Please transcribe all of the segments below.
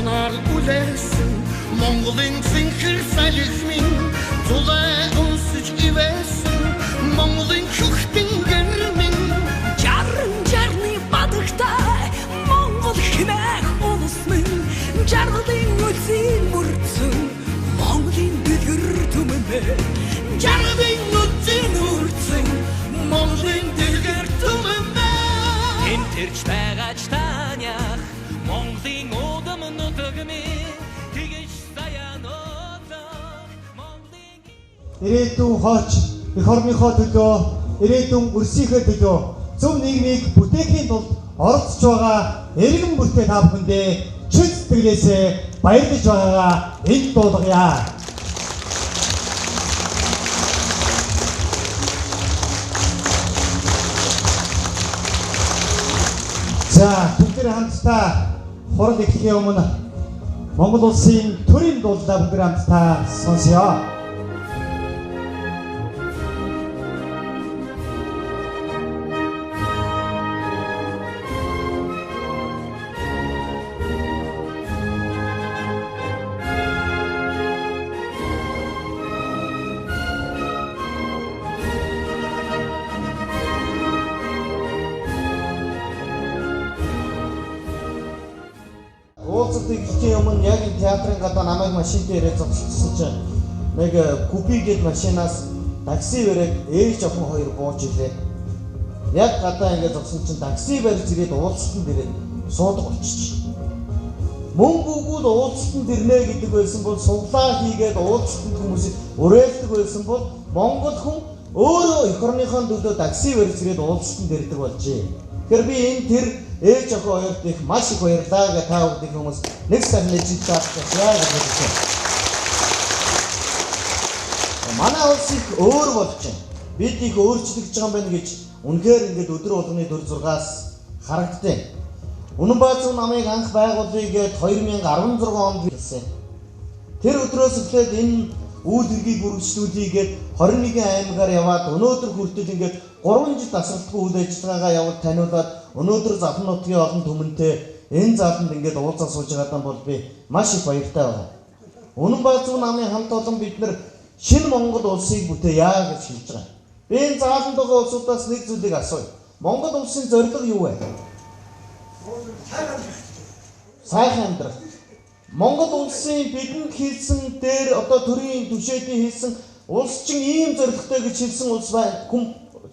Онаар үлээсэн Монголын зинхэр салхимын Зулай өнсөж ивээсэн Монголын чухтын гэрмэн Жарны бадагтай Монгол хэмээх улс минь Жаргалын үлзийн мөрцөн Монголын дэлгэр түмэнэ Жаргалын үлзийн мөрцөн Монголын дэлгэр түмэнэ Энэ тэрч байгаач танях Монголын удам нутагмын Тэгэж саянуудаа Монголын Ирээдүйн хооч эх орныхоо төлөө ирээдүйн өрсийнхөө төлөө зөв нийгмийг бүтээхийн тулд оролцож байгаа эргэн бүртээ та бүхэндээ чин сэтгэлээсээ баярлаж байгаагаа энд дуулгая. За бүгд хамтдаа хурал эхлэхийн өмнө Монгол улсын төрийн дуулаа бүгд хамтдаа сонсъё. Уулзалтыг хийх өмнө яг энэ театрын гадаа намайг машинтай ирээд зогсчихсон чинь нэг купигээд машинаас такси бариад ээж охин хоёр бууж илээ. Яг гадаа ингээд зогсон чинь такси барьж ирээд уулзалтанд ирээд суудаг болчих. Мөнгө өгвөл уулзалтанд ирнэ гэдэг байсан бол суглаа хийгээд уулзалтанд хүмүүсийг урайлдаг байсан бол Монгол хүн өөрөө эх орныхон төлөө такси барьж ирээд уулзалтанд ирдэг болжээ. Тэгэхээр би энэ тэр ээж охин хоёрт их маш их баярлалаа гэж та бүхэн хүмүүс нэг сайн нэжиж таахгүй гэж хэлсэн. Манай улс их өөр болж байна. Бид их өөрчлөгдөж байгаа юм байна гэж үнэхээр ингээд өдөр болгоны 4-6-аас харагдтыг. Үнэнбаазуу намайг анх байгуулъя гэж 2016 онд хэлсэн. Тэр өдрөөс эхлээд энэ үйл хэргийг үргэлжлүүлье гэж 21 аймагаар яваад өнөөдөр хүртэл ингээд 3 жил тасралтгүй үйл ажиллагаагаа явуулж таниулаад өнөөдөр Захан нутгийн олон түмэнтэй энэ зааланд ингээд уулзаа сууж байгаадаа бол би маш их баяртай байна. Үнэнбаазуу намын хамт олон бид нар шинэ Монгол улсыг бүтээе гэж хэлж байгаа. Би энэ зааланд байгаа улсуудаас нэг зүйлийг асууя. Монгол улсын зорилго юу вэ? Сайхан амьдрах. Монгол улсын бидэнд хэлсэн дээр одоо төрийн түвшээдийн хэлсэн улс чинь ийм зорилготой гэж хэлсэн улс байна.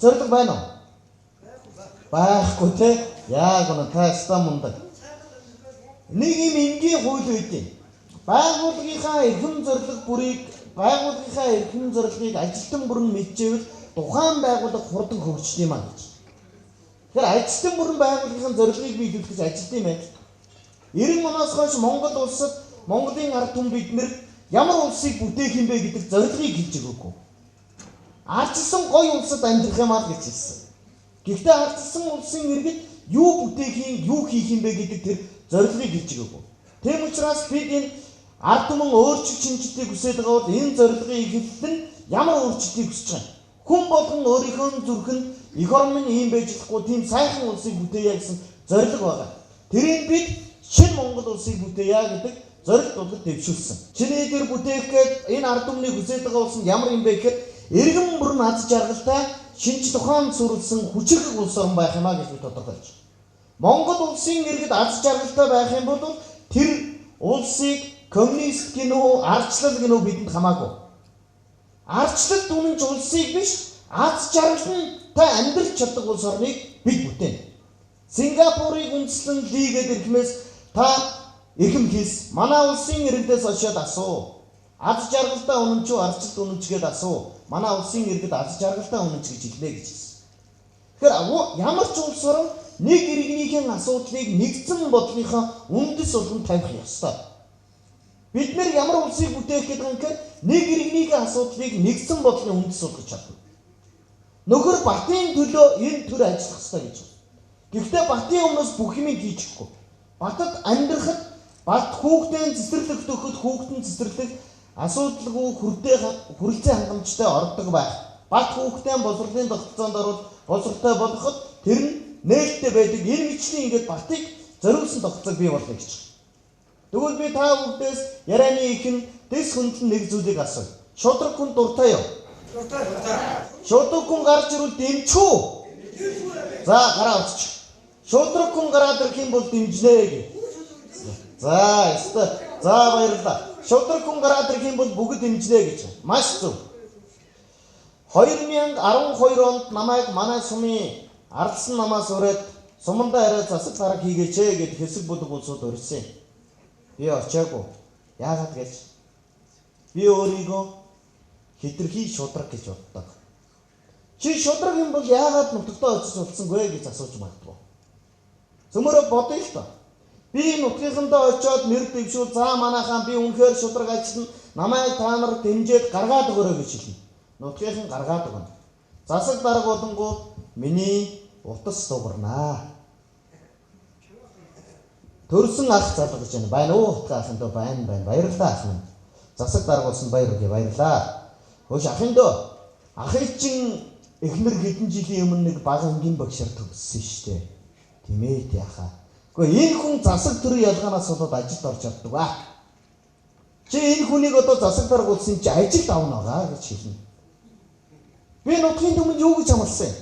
Зорилго байна уу? Байхгүй те. Яг үнэ таастаа мундаг. Нэг юм энгийн хууль үүдээ. Байгууллагынхаа эрхэм зорилго бүрийг байгууллагынхаа эрхэм зорилгыг ажилтан бүр нь мэдчихвэл тухайн байгууллага хурдан хөгжиж юм аа гэж. Тэгэхээр ажилтан бүрэн байгууллагын зорилгыг биелүүлэх гэж ажилт юм байна. 90 оноос хойш Монгол улсад Монголын ард түмэн биднэр ямар улсыг бүтээх юм бэ гэдэг зорилгыг хэлж өгөөгүй. Ардчилсан гоё улсад амьдрах юм аа гэж хэлсэн. Гэхдээ ардчилсан улсын иргэд юу бүтээх юм, юу хийх юм бэ гэдэг тэр зорилгыг хэлж өгөөгүй. Тийм учраас бид энэ ард түмэн өөрчлөлт шинжилгээг хүсэж байгаа бол энэ зорилгын эхлэл нь ямар өөрчлөлтийг хүсэж байгаа юм. Хүн болгон өөрийнхөө зүрхэнд эх орн минь ийм байж болохгүй тийм сайхан улсыг бүтээе гэсэн зорилго байгаа. Тэрийг бид шинэ Монгол улсыг бүтээе гэдэг зорилт болгож дэвшүүлсэн. Чиний дээр бүтээх гээд энэ ард түмний хүсэж байгаа улс нь ямар юм бэ гэхээр эргэн бүрэн аз жаргалтай шинж тухайн сүрлсэн хүчрэг улс орн байх юмаа гэж бид тодорхойлж байна. Монгол улсын иргэд аз жаргалтай байх юм бол тэр улсыг коммунист гинөө ардчлал гинөө бидэнд хамаагүй. Ардчлалт үнэнч улсыг биш аз жаргалтай амьдрах чаддаг улс орныг бид бүтээнэ. Сингапурыг үндэслэн лигээд ирэхмээс та эрхэм хийс манай улсын иргэдээс очиод асуу. Аз жаргалтай үнэнч үү ардчлалт үнэнч гээд асуу. Манай улсын иргэд аз жаргалтай үнэнч гэж хэлнэ гэж хэлсэн. Тэгэхээр ямар ч улс орн нэг иргэнийхэн асуудлыг нэгдсэн бодлогынхоо үндэс болгон тавих ёстой. Бид нэр ямар улсыг бүтээх гэдэг юм гэхээр нэг иргэнийхэн асуудлыг нэгдсэн бодлогын үндэс болгож чадна. Нөхөр Батын төлөө энэ төр ажиллах ёстой гэж байна. Гэхдээ Батын өмнөөс бүх юм хийчихгүй. Батад амьдрахад бат хүүхдийн цэцэрлэг төгөхөд хүүхдийн цэцэрлэг асуудалгүй хүрэлцээ хангамжтай ордог байх. Бат хүүхдийн боловсролын тогтолцоонд орвол боловсролтой болгоход тэр нь нээлттэй байдаг. Энэ мэтчлийн ингээд Батыг зориулсан тогтолцоог бий болгоё гэж. Тэгвэл би та бүхдээс ярианы ихэн дэс хөндлөн нэг зүйлийг асууя. Шудраг хүн дуртай юу? Дуртай. Шудраг хүн гарч ирвэл дэмчүү. За гараа уцч. Шудраг хүн гараад ирэх юм бол дэмжнэ гэ. За ёстой. За баярлалаа. Шудраг хүн гараад ирэх юм бол бүгд дэмжнэ гэж. Маш зөв. 2012 онд намайг манай сумын ардсан намаас ураад сумандаа арай засаг дарга хийгээч гэд хэсэг бүлэг улсууд урьсан. Би очиагүй. Яагаад гэж? Би өөрийгөө хитрхи шудраг гэж боддог. Чи шудраг юм бол яагаад нутагтаа очиж улсангүй гэж асууж магадгүй. Цөмөрө бодъё л доо. Би нутгийнхандаа очиод нэр дэвшүүл за манайхаа би үнэхээр шудраг ажиллана. Намайг та нар дэмжиж гаргаад өгөөрэй гэж хэлнэ. Нутгийнхан гаргаад өгнө. Засаг дарга болонгууд миний утас дуурнаа. Төрсөн ах залга гэж байна уу? Утга ахын дөө байна. Баярлалаа ах минь. Засаг дарга болсон баяр үгүй баярлалаа. Хөөш ахын дөө. Ахыг чин эхнэр хэдэн жилийн өмнө нэг бага ангийн багшаар төгссөн шүү дээ. Тийм ээ тий ахаа. Гэхдээ энэ хүн засаг төрийн ялгаанаас болоод ажилд орж чаддаг аа. Чи энэ хүнийг одоо засаг дарга болсон чи ажилд авна байгаа гэж хэлнэ. Би нутгийн түмэнд юу гэж амласан юм?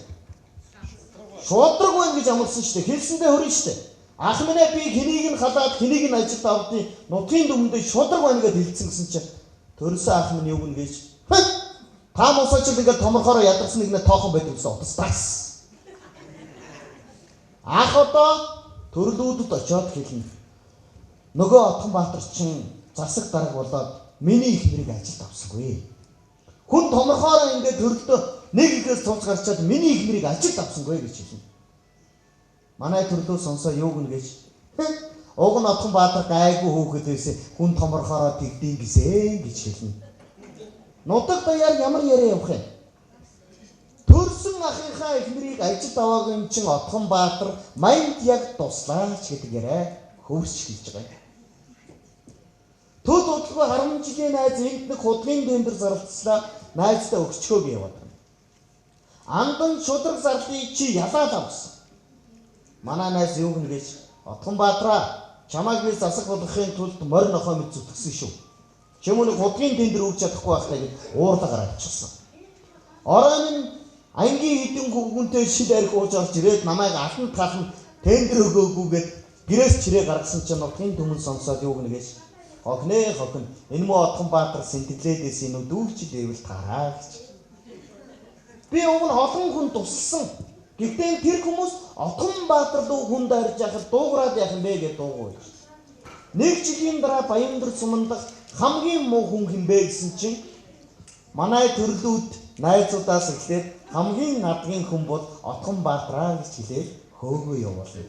Шудраг байна гэж амласан шүү дээ. Хэлсэндээ хөрөн шүү дээ. Ах минь би хэнийг нь халаад хэнийг нь ажилд авдیں۔ Нутгийн түмэнд шудраг байна гэж хэлсэн гэсэн чи төрсөн ах минь юу гэнэ гэж. Та мосооч ингээд томорхороо ядарсан нэг нэ тоохон байдаг гэсэн утастаас. Ах одоо төрлүүдэд очиод хэлнэ. Нөгөө Отгонбаатар чин засаг дарга болоод миний ихнэрийг ажилд авсангүй. Хүн томорхороо ингээд төрлөө нэг ихээс цуц гарчаад миний ихнэрийг ажилд авсангүй гэж хэлнэ. Манай төрлөө сонсоо юу гэнэ гэж. Уг нь Отгонбаатар гайгүй хөөхөд байсан хүн томорхороо тэгдээн гэсэн гэж хэлнэ. Нутаг даяар ямар яриа явах юм? Төрсөн ахынхаа эхнэрийг ажилд аваагийн чин Отгонбаатар манд яг туслаач гэдэг яриа хөвсч хэлж байгаа юм. Төд удалгүй 10 жилийн найз энд нэг худгийн дэндэр зарлцлаа найздаа өгчхөө гэж яваад байна. Андан шудраг зарлыг чи ялаад авсан. Манай найз юу гэнэ гэж Отгонбаатараа чамайг би засаг болгохын тулд морь нохоо мэд зүтгэсэн шүү. Чимүнэг худгийн дэндэр өгч чадахгүй байхдаа гэж уурлагаар авчихсан. Оройн ангийн хэдэн гүнтэй шил арх ууж орж ирээд намайг алтан тахан тендер өгөөгүйгээд гэрээс чирээ гаргасан чинь нутгийн түмэн сонсоод юу гэнэ гэж хохны хохн энэ муу Отгонбаатар сэнтгэлээдээс энэ дүүрчил дэвэл таараа гэж. Би уг нь олон хүн туссан. Гэхдээ тэр хүмүүс Отгонбаатар руу хүн дайрж яхад дуугараад яах юм бэ гэж дуугүй. Нэг жилийн дараа Баяндар сумандах хамгийн муу хүн хэмбэ гэсэн чинь манай төрлүүд найзуудаас эхлээд хамгийн надгийн хүн бол Отгонбаатараа гэж хэлээд хөөгөө явуулна.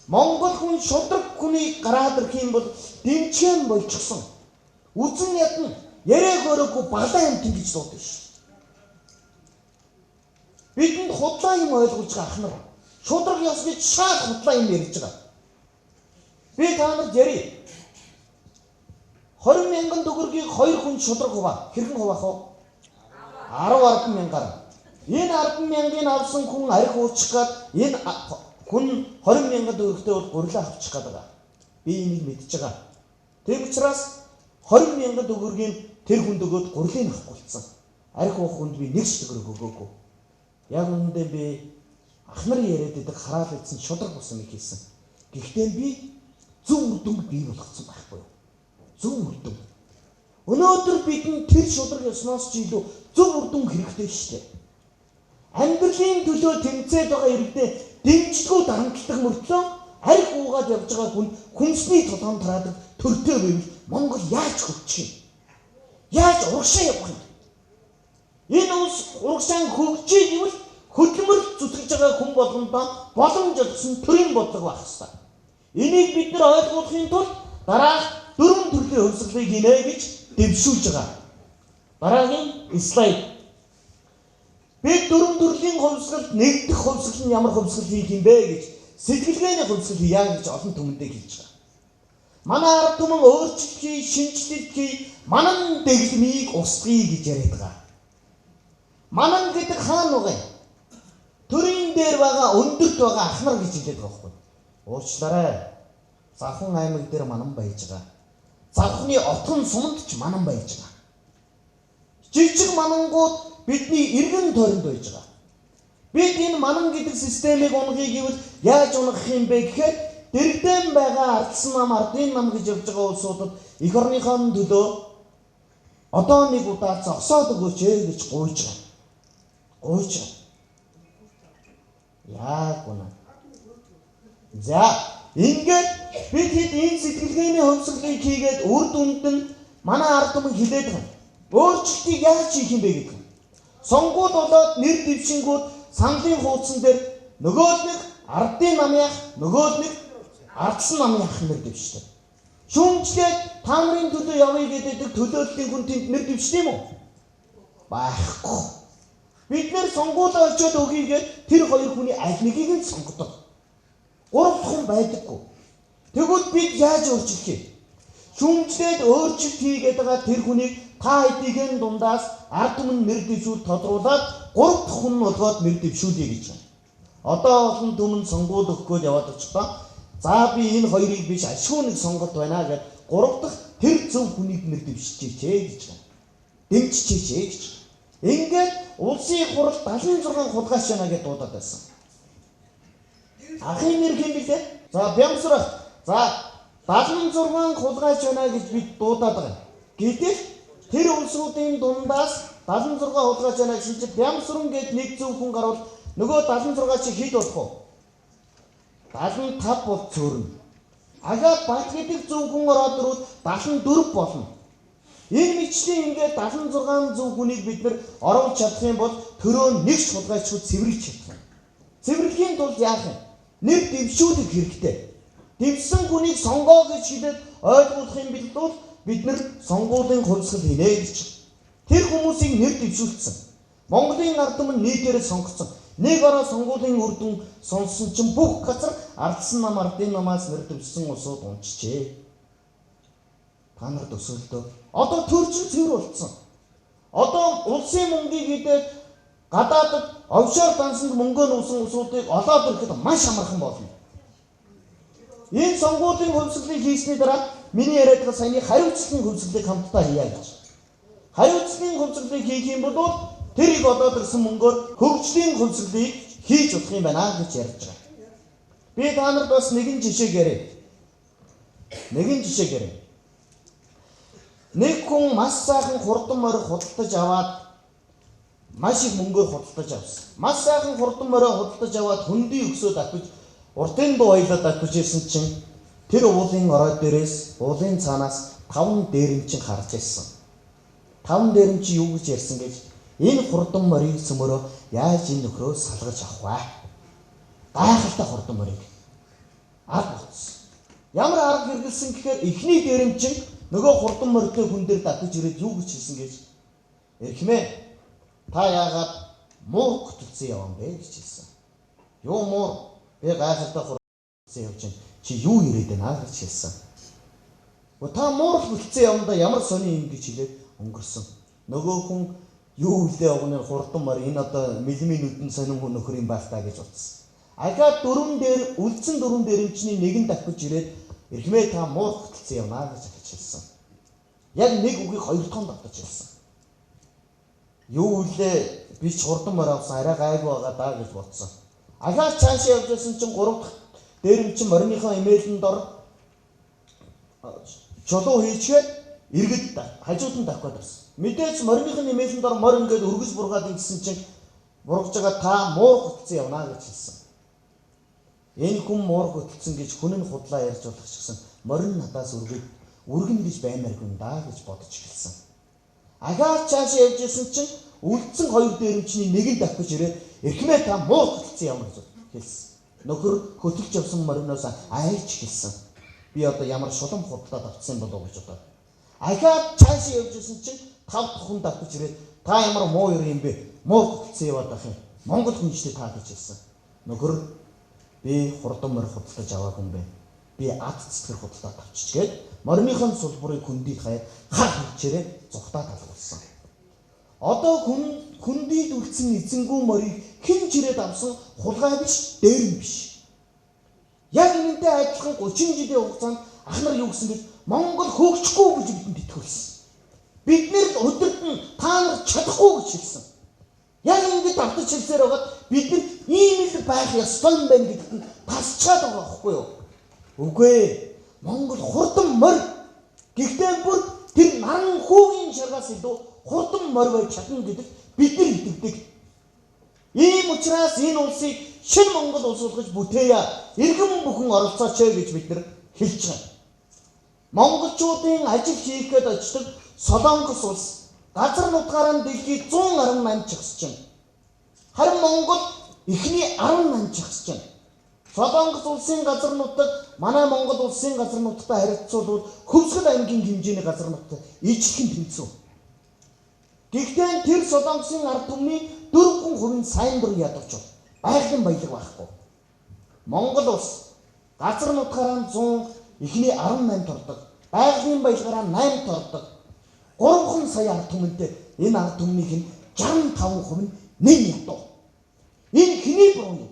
Монгол хүн шудраг хүний гараад ирэх юм бол дэмчэн болчихсон. Үзэн ядна яриаг өрөөгүй балаа юм гэж дуудсан шүү. Бидэнд худлаа юм ойлгуулж байгаа ахнар. Шудраг ёс гэж шаад худлаа юм ярьж байгаа. Би та нарт ярив. 20,000 төгрөгийг 2 хүн шудраг хуваа. Хэрхэн хуваах вэ? 10 мянгаар. Энэ 10,000-ыг авсан хүн арх уучих гад энэ хүн 20,000 төгрөгтэй бол гурлаа авчих гад байгаа. Би энийг мэдж байгаа. Тэг учраас 20,000 төгрөгийг тэр хүнд өгөөд гурлыг авах болцсон. Арх уух хүнд би 1 төгрөг өгөөгүй. Яг үүндээ би ахнар яриад байдаг хараал идсэн шудраг болсон юм хийсэн. Гэхдээ би зөв үр дүнг бий болгоцсон байхгүй юу? Зөв үр дүн. Өнөөдөр бидэнд тэр шудраг ёсноос ч илүү зөв үр дүн хэрэгтэй шүү дээ. Амьдралын төлөө тэмцээд байгаа иргэдээ дэмжлэггүй дарамтлагдаг мөртлөө арх уугаад явж байгаа хүн хүнсний толгойн тараадаг төртэй байвал Монгол яаж хөгжих юм? Яаж урагшаа явах юм? Энэ улс урагшаан хөгжиж ивэл хөдөлмөр зүтгэж байгаа хүн болгондоо боломж олгосон төрийн бодлого байх ёстой. Энийг бид нар ойлгохын тулд дараах 4 төрлийн хувьсгалыг хийнэ гэж дэвшүүлж байгаа. Дараагийн слайд. Бид 4 төрлийн хувьсгалд нэгдэх хувьсгал нь ямар хувьсгал хийх юм бэ гэж сэтгэлгээний хувьсгал хийя гэж олон түмэндээ хэлж байгаа. Манай ард түмэн өөрчлөлтийг, шинжлэлтийг, манан дэглэмийг устгая гэж яриад байгаа. Манан гэдэг хаана вэ? Төрийн дээр байгаа өндөрт байгаа ахнар гэж хэлээд байгаа байхгүй. Уучлаарай. Завхан аймаг дээр манан байж байгаа. Завхны отгон суманд ч манан байж байгаа. Жижиг манангууд бидний эргэн тойронд байж байгаа. Бид энэ манан гэдэг системийг унгахыг гэвэл яаж унгах юм бэ гэхээр дэрэгдэн байгаа ардсан нам, ардын нам гэж явж байгаа улсуудад эх орныхон төлөө одоо нэг удаа зогсоод өгөөч гэж гуйж байгаа. Гуйж байгаа. Яг үнэ. За, ингээд бид хэд энэ сэтгэлгээний хөвсгөлийг хийгээд үр дүнд нь манай ард түмэн хилээд байгаа. Өөрчлөлтийг яаж хийх юм бэ гэдэг. Сонгууд болоод нэр дэвшингүүд саналын хуудсан дээр нөгөө л нэг ардын намынх, нөгөө л нэг ардсан намынх нэр дэвшдэг. Шүүмжлээд та нарын төлөө явъя гэдэг төлөөллийн хүн тэнд нэр дэвшдэг юм уу? Байхгүй. Бид нэр сонгуулаа очиод өгьегээд тэр хоёр хүний аль нэгийг нь сонгодог. Гурав дахь хүн байдаггүй. Тэгвэл бид яаж өөрчлөх юм? Шүүмжлээд өөрчлөлт хийгээд байгаа тэр хүнийг та хэдийн дундаас ард түмэн нэр дэвшүүл тодруулаад гурав дахь хүн болгоод нэр дэвшүүлье гэж байна. Одоо олон түмэн сонгуул өгөхөд яваад очихдоо за би энэ хоёрыг биш ашгүй нэг сонголт байна гэд гурав дахь тэр зөв хүнийг нэр дэвшчихье гэж байна. Дэмжчихье гэж. Ингээд улсын хурал 76 хулгайч байна гэж дуудаад байсан. Ахын нэр хэм билээ? За Бямсрах. За 76 хулгайч байна гэж бид дуудаад байгаа. Гэтэл тэр улсуудын дундаас 76 хулгайч байна гэсэн чинь Бямсран гээд нэг зөв хүн гарвал нөгөө 76 чи хэд болох вэ? 75 бол цөөрнө. Агаад бат гэдэг зөв хүн ороод ирвэл 74 болно. Энэ мэтчлийн ингээд 76 зөв хүнийг бид нар оруулж чадах юм бол төрөө нэг хулгайчуд цэвэрлэж чадах. Цэвэрлэхийн тулд яах юм? Нэр дэвшүүлэх хэрэгтэй. Дэвсэн хүнийг сонгоо гэж хэлээд ойлгуулах юм билдүүл бид нар сонгуулийн хувьсгал хийнэ гэж. Тэр хүмүүсийг нэр дэвшүүлсэн. Монголын ард түмэн нийтээрээ сонгогдсон. Нэг ороо сонгуулийн үр дүн сонссон чинь бүх газар ардсан нам, ардын намаас нэр дэвшсэн улсууд унчжээ. Та нар төсөөлдөө. Одоо төрчин цэвэр болцсон. Одоо улсын мөнгийг идээд гадаадд офшор дансанд мөнгөө нуусан улсуудыг олоод ирэхэд маш амархан болно. Энэ сонгуулийн хувьсгалыг хийсний дараа миний яриад байгаа саяны хариуцлагын хувьсгалыг хамтдаа хийя гэж. Хариуцлагын хувьсгалыг хийх юм бол тэрийг олоод ирсэн мөнгөөр хөгжлийн хувьсгалыг хийж болох юм байна гэж ярьж байгаа. Би та нарт бас нэгэн жишээ гэрээ. Нэг хүн маш сайхан хурдан морь худалдаж аваад маш их мөнгөөр худалдаж авсан. Маш сайхан хурдан морь худалдаж аваад хөндий өксөд авч уртын дуу аялаад авч ирсэн чинь тэр уулын орой дээрээс уулын цаанаас 5 дээрэмчин харж ирсэн. 5 дээрэмчин юу гэж ярьсан гэж энэ хурдан морийг сөмөрөө яаж энэ нөхрөө салгаж авах вэ? Гайхалтай хурдан морийг арга болцсон. Ямар арга хэрэгэлсэн гэхээр эхний дээрэмчин нөгөө хурдан морьтой хүн дээр давж ирээд юу гэж хэлсэн гэж эрхмээ та яагаад муур хөтөлсөн явсан бэ гэж хэлсэн. Юу муур би гайхалтай хурдан явж чинь чи юу ирээд байна гэж хэлсэн. Та муур хөтөлсөн явандаа ямар сони юм гэж хэлээд өнгөрсөн. Нөгөө хүн юу хэлээ өгнө хурдан морь энэ одоо мэлмийн нүдэн сонин хүн нөхөр юм байх таа гэж утсан. Агаад дөрвөн дээр үлдсэн дөрвөн дээрэмчний нэгэн давхиж ирээд эрхмээ та муур хөтөлсөн явнаа гэж хэлсэн. Яг нэг үгийг хоёр дахин давтаж хэлсэн. Юу үлээ би ч хурдан морь авсан арай гайгүй байгаа даа гэж бодсон. Агаад цаашаа явж байсан чинь 3 дахь дээрэмчин морийнхоо имэйлэнд ор чулуу хийчгээд иргэд хажууд нь давх гээд байсан. Мэдээж морийнхын имэйлэнд ор морь ингээд өргөж бургаад ингэсэн чинь бургаж байгаа та муур хөтөлсөн явнаа гэж хэлсэн. Энэ хүн муур хөтөлсөн гэж хүн нь худлаа ярьж болох ч гэсэн морин надаас үргэн гэж баймааргүй даа гэж бодож эхэлсэн. Агаад цаашаа явж исэн чинь үлдсэн 2 дээрэмчний нэгэн давхиж ирээд эрхмээ та муур хөтөлсөн юм гэж хэлсэн. Нөхөр хөтөлж явсан мориноос айж хэлсэн. Би одоо ямар шулам худлаад авцсан болов гэж бодоод. Агаад цаашаа явж исэн чинь 5 дахь хүн давхиж ирээд та ямар муу юм бэ? Муур хөтөлсөн яваад байх юм. Монгол хүнжтэй та гэж хэлсэн. Нөхөр би хурдан морь худалдаж аваагүй юм бэ. Би ад цэцгэр худалдаад авчичгээд морныхон сулбарыг хүндийд хаяад хар хөвчээрээ зүхтаа талгуулсан. Одоо хүндийд үлдсэн эзэнгүү морийг хэн чирээд авсан хулгай биш, дээрэм биш. Яг энэтэй адилхан 30 жилийн хугацаанд ах нар юу гэсэн бэ? Монгол хөгжихгүй гэж бидэнд итгүүлсэн. Бид нэр өдөрт нь та нар чадахгүй гэж хэлсэн. Яг ингэж давтаж хэлсээр байгаад бид нар ийм л байх ёстой юм байна гэдэгт нь тасчаад байгаа байхгүй юу? Үгүй ээ. Монгол хурдан морь. Гэхдээ бүр тэр наран хүүгийн шаргаас илүү хурдан морь байж чадна гэдэгт бид нар итгэдэг. Ийм учраас энэ улсыг шинэ Монгол улс болгож бүтээе. Иргэн бүхэн оролцооч гэж бид нар хэлж байгаа. Монголчуудын ажил хийх гээд очдог Солонгос улс газар нутгаараа дэлхийд 118 чигсэж байна. Харин Монгол эхний 18 чигсэж байна. Солонгос улсын газар нутаг манай Монгол улсын газар нутагтай харьцуулбал Хөвсгөл аймгийн хэмжээний газар нутаг ижлэхэн тэнцүү. Гэхдээ тэр Солонгосын ард түмний 4% сайн дур ядагч байгалийн баялаг байхгүй. Монгол улс газар нутгаараа 100 эхний 18 тордог, байгалийн баялагаараа 8 тордог. 3 сая ард түмэнтэй энэ ард түмнийх нь 65% нэн ядуу. Энэ хэний буруу юм?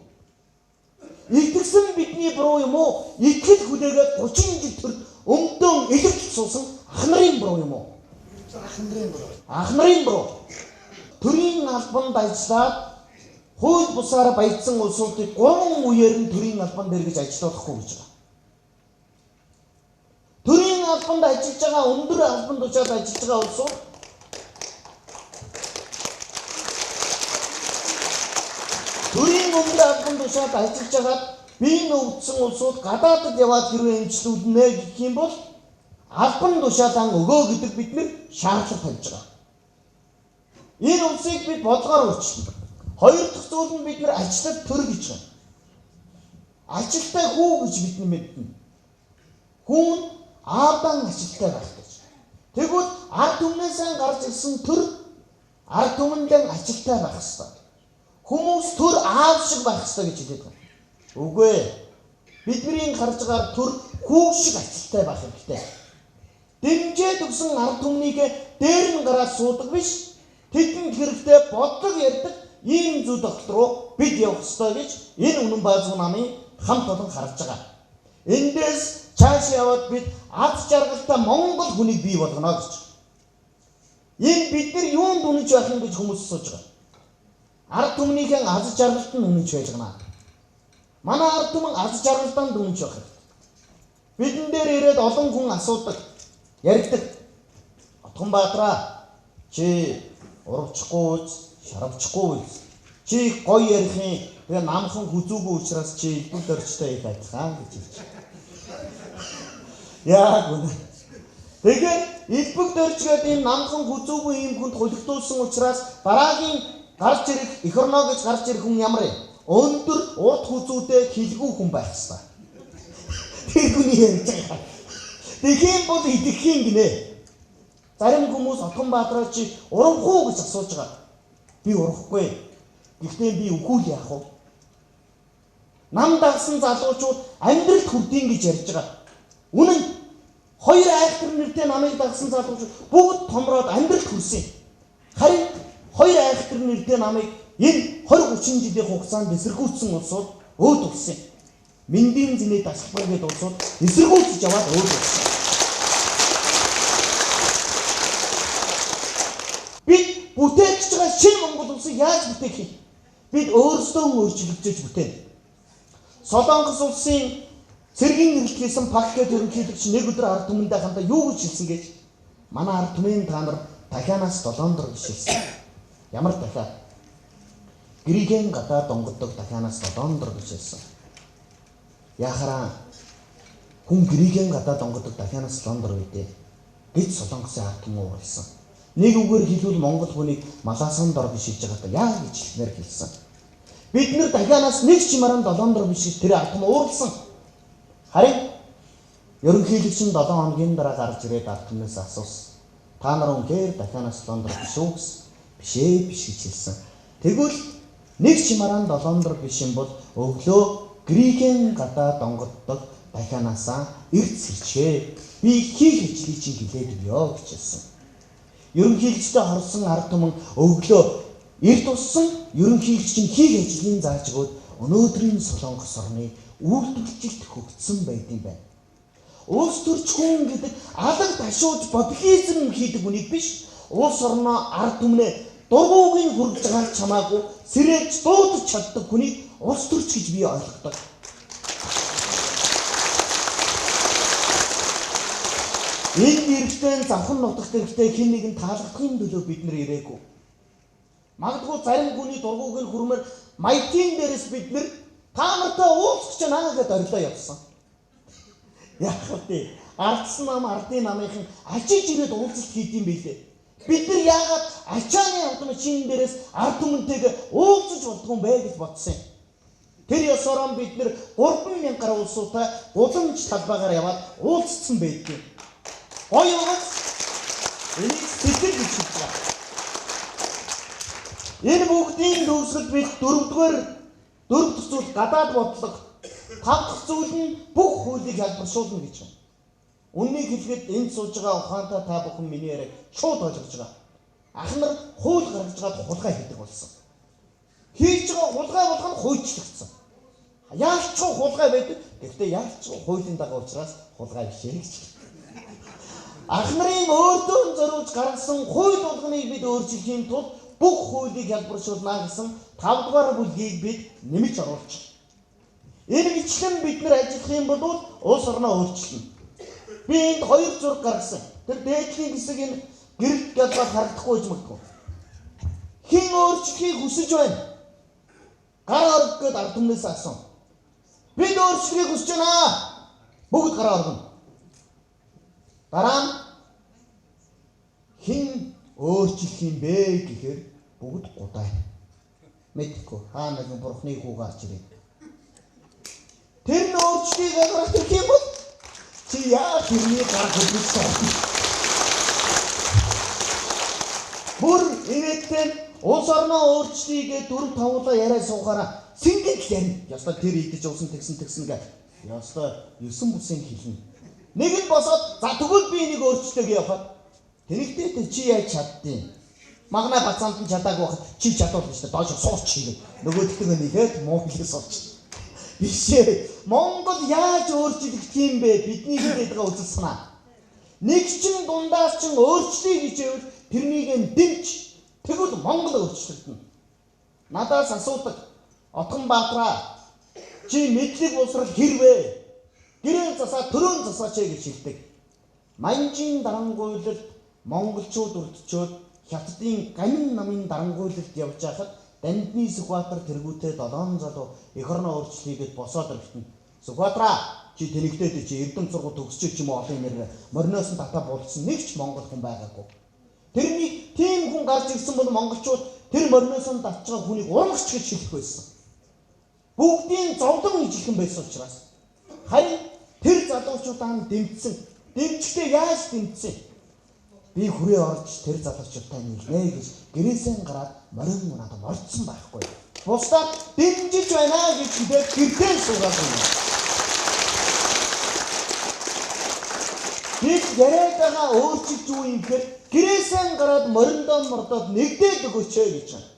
Итгэсэн бидний буруу юм уу? Итгэл хүлээгээд 30 жил төр өмдөн элэрч суусан ах нарын буруу юм уу? Ах нарын буруу. Төрийн албанд ажиллаад хууль бусаар баяжсан улсуудыг 3 үеэр нь төрийн албанд эргэж ажиллуулахгүй гэж байна. Төрийн албанд ажиллаж байгаа өндөр албанд очиад ажиллаж байгаа улсууд төрийн өндөр албанд очиад ажиллаж байгаад биеийн өвдсөн улсууд гадаадд яваад хэрвээ эмчлүүлнэ гэх юм бол албан тушаалан өгөө гэдэг бид нэр шаардлага тавьж байгаа. Энэ улсыг бид бодлогоор өөрчилнө. Хоёр дахь зүйл нь бид нэр ажилтнад төр гэж байна. Ажилтай хүү гэж бид мэднэ. Хүн аавдан ажилтай байх гэж. Тэгвэл ард түмнээсээ гарч ирсэн төр ард түмэндээ ажилтай байх ёстой. Хүмүүс төр аав шиг байх ёстой гэж хэлээд байна. Үгүй ээ. Бидний харж байгаа төр хүү шиг ажилтай байх хэрэгтэй. Дэмжээд өгсөн ард түмнийг дээр нь гараад суудаг биш. Тэдэнд хэрэгтэй бодлого ярьдаг ийм зүй доктор руу бид явах ёстой гэж энэ үнэн баазуу намын хамт олон харж байгаа. Эндээс цааш яваад бид аз жаргалтай Монгол хүнийг бий болгоно гэж. Энэ бид нар юунд үнэнч байх юм гэж хүмүүс асууж байгаа. Ард түмнийхэн аз жаргалт нь үнэнч байж гэнэ. Манай ард түмэн аз жаргалтанд үнэнч байх. Бидэн дээр ирээд олон хүн асуудаг, яригдаг. Отгонбаатраа чи урвчихгүй, шаравчихгүй. Чи гоё ярихын тэгээ намхан хүзүүгүй учраас чи илбэг дөрчтэй их адилхан гэж хэлж. Яг үнэ. Тэгэхээр илбэг дөрчгээд ийм намхан хүзүүгүй ийм хүнд хулигдуулсан учраас дараагийн гарч ирэх эх орно гэж гарч ирэх хүн ямар юм? Өндөр урт хүзүүтэй хилгүй хүн байх ёстой. Тэр хүний ярьж байгаа. Тэгхийн бол идэхийн гинэ. Зарим хүмүүс Отгонбаатраа чи урах уу гэж асууж байгаа. Би урахгүй. Гэхдээ би үхүүл яах вэ? Нам дагсан залуучууд амьдралд хүрдийн гэж ярьж байгаа. Үнэн хоёр айхтар нэртэй намыг дагсан залуучууд бүгд томроод амьдралд хүрсэн. Харин хоёр айхтар нэртэй намыг энэ 20-30 жилийн хугацаанд эсэргүүцсэн улсууд өөд улсын. Мэндийн зэний дасгалбар гэдэг улсууд эсэргүүцэж яваад өөд улсын. Бид бүтээгч байгаа шинэ Монгол улсыг яаж бүтээх юм? Бид өөрсдөө өөрчлөгдөж бүтээнэ. Солонгос улсын цэргийн эрэлтгийсэн Паккет ерөнхийлөгч нэг өдөр ард түмэндээ хамтаа юу гэж хэлсэн гэж манай ард түмэн та нар дахианаас 7 дор гişэлсэн. Ямар дахиад? Гэрийн гадаа донгоддог дахианаас 7 дор гişэлсэн. Яхараа хүн гэрийн гадаа донгоддог дахианаас 7 дор үедээ гэж Солонгосын ард түмэн ууралсан. Нэг үгээр хэлбэл Монгол хүнийг малаасан дор гişиж байгаадаа яа гэж хэлмээр хэлсэн. Бид нэр дахианаас нэг ч юмараа 7 дор гişиж тэр ард түмэн ууралсан. Харин ерөнхийлөгч нь 7 хоногийн дараа гарч ирээд ард түмнээс асуусан. Та нар үнээр дахианаас 7 дор биш үү гэсэн. Бишээ биш гэж хэлсэн. Тэгвэл нэг ч юмараа 7 дор биш юм бол өглөө грекийн гадаа донгоддог дахианаасаа эрт сэрчээ. Би хийх ажлыг чинь хэлээд өгөө гэж хэлсэн. Ерөнхийлөгчтэй хорсон ард түмэн өглөө эрт туссан ерөнхийлөгч нь хийх ажлын зааж өгөөд өнөөдрийн Солонгос орны үйлдвэржилт хөгжсөн байд юм байна. Улс төрч хүн гэдэг алаг ташууж бодхизм хийдэг хүнийг биш, улс орноо ард түмнээ дургуугийн хүргэж байгаа чамаагүй сэрэж дуудаж чаддаг хүнийг улс төрч гэж би ойлгодог. Энэ иргэдэн завхан нутагт иргэдээ хэн нэгэн таалагдахын төлөө бид нар ирээгүй. Магадгүй зарим хүний дургуугийн хүрмээр маягтын дээрээс бид нар та нартай уулзах гэж наа гэдээ орилоо явсан. Яах вэ? Ардсан нам ардын намынхан ажиж ирээд уулзалт хийдэм билээ. Бид нар яагаад ачааны автомашин дээрээс ард түмэнтэйгээ уулзаж болдгоо бэ гэж бодсон юм. Тэр ёсоор бид нар 3000 гаруй улсуутай уламж талбайгаар яваад уулзсан байдгийг. Гоё уу? Энийг сэтгэл гэж хэлж байна. Энэ бүгдийн төгсгөл бид дөрөвдүгээр зүйл гадаад бодлого, 5 дахь зүйл нь бүх хуулийг ялбаршуулна гэж байна. Үннийг хэлэхэд энд сууж байгаа ухаантай та бүхэн миний яриаг шууд ойлгож байгаа. Ах нар хууль гаргаж байгаа хулгай хийдэг болсон. Хийж байгаа хулгай болгоно хуйчлагдсан. Яалчгүй хулгай байдаг. Гэхдээ яалчгүй хуулийн дагуу учраас хулгай биш гэж. Ах нарын өөртөө зориулж гаргасан хууль болгоныг бид өөрчлөхийн тулд бүх хуулийг ялбаршуулна гэсэн 5 дугаар бүлгийг бид нэмж оруулж байна. Энэ бичлэн бид нар ажиллах юм бол улс орноо өөрчилнө. Би энд 2 зураг гаргасан. Тэр дээдлийн хэсэг энэ гэрэлт галбаар харагдахгүй ч магадгүй. Хин өөрчлөхийг хүсэж байна? Гар орох гээд ард түмнээс асуув. Бид өөрчлөхийг хүсэж байна. Бүгд гараа оргоно. Дараа нь хин өөрчлөх юм бэ гэхээр бүгд гудай. Мэдгүй хаа нэгэн бурхны хүү гарч ирээ. Тэр нь өөрчлөхийг аграх юм бол чи яа тэрний гар хөдлөсөн. Бүр инээдтэй улс орноо өөрчлөе 4-5 удаа яриа суухаараа сингэл ярина. Ястаа тэр идэж уусан тэгсэн гэ. Ястаа 9 бусын хэлнэ. Нэг нь босоод за тэгвэл би энийг өөрчлөе гэж явахад тэрэгтэй чи яаж чаддیں۔ Магнаа бацаанд нь чадаагүй байхад чи чадвал гэж доош сууч хийгээд нөгөөдөлтөө нэгээд Монголыг сууч. Бишээ. Монгол яаж өөрчлөгдөх юм бэ? Бидний хэлээд байгаа үзэлснаа. Нэг чин дундаас чин өөрчлөе гэж байвал тэрнийг дэмж тэгвэл Монгол өөрчлөгдөнө. Надаас асуудаг Отгон Баатраа чи мэдлэг боловсрал хэрвээ гэрээ засаа төрөөн засаач гэж хэлдэг. Манжийн дарангуйлалд монголчууд урдчууд хятадын гамин намын дарангуйлалд явж байхад Дандны Сүхбаатар тэргүүтээ 7 залуу эх орноо өөрчлөе гэд босоод ирсэн. Сүхбаатараа чи тэнэгтэй чи эрдэм сургууль төгсөж ч юм уу олон нэр мориноос нь татаа болцсон нэг ч монгол хүн байгаагүй. Тэрний тийм хүн гарч ирсэн бол монголчууд тэр мориноос нь татж байгаа хүнийг урамгч гэж хэлэх байсан. Бүгдийн зовлон ижилхэн байсан учраас харин тэр залуучуудаа дэмжсэн. Дэмжхдээ яаж дэмжсэн? Би хүрээ орж тэр залуучуудаа нийлнэ гэж гэрээсээ гараад морин надад морцсон байхгүй. Бусдаа дэмжиж байна гэж хэлээд гэртээ суугаад байна. Бид яриад байгаа өөрчлөж юу юм гэхээр гэрээсээ гараад мориндоо мордоод нэгдээд өгөөч гэж байна.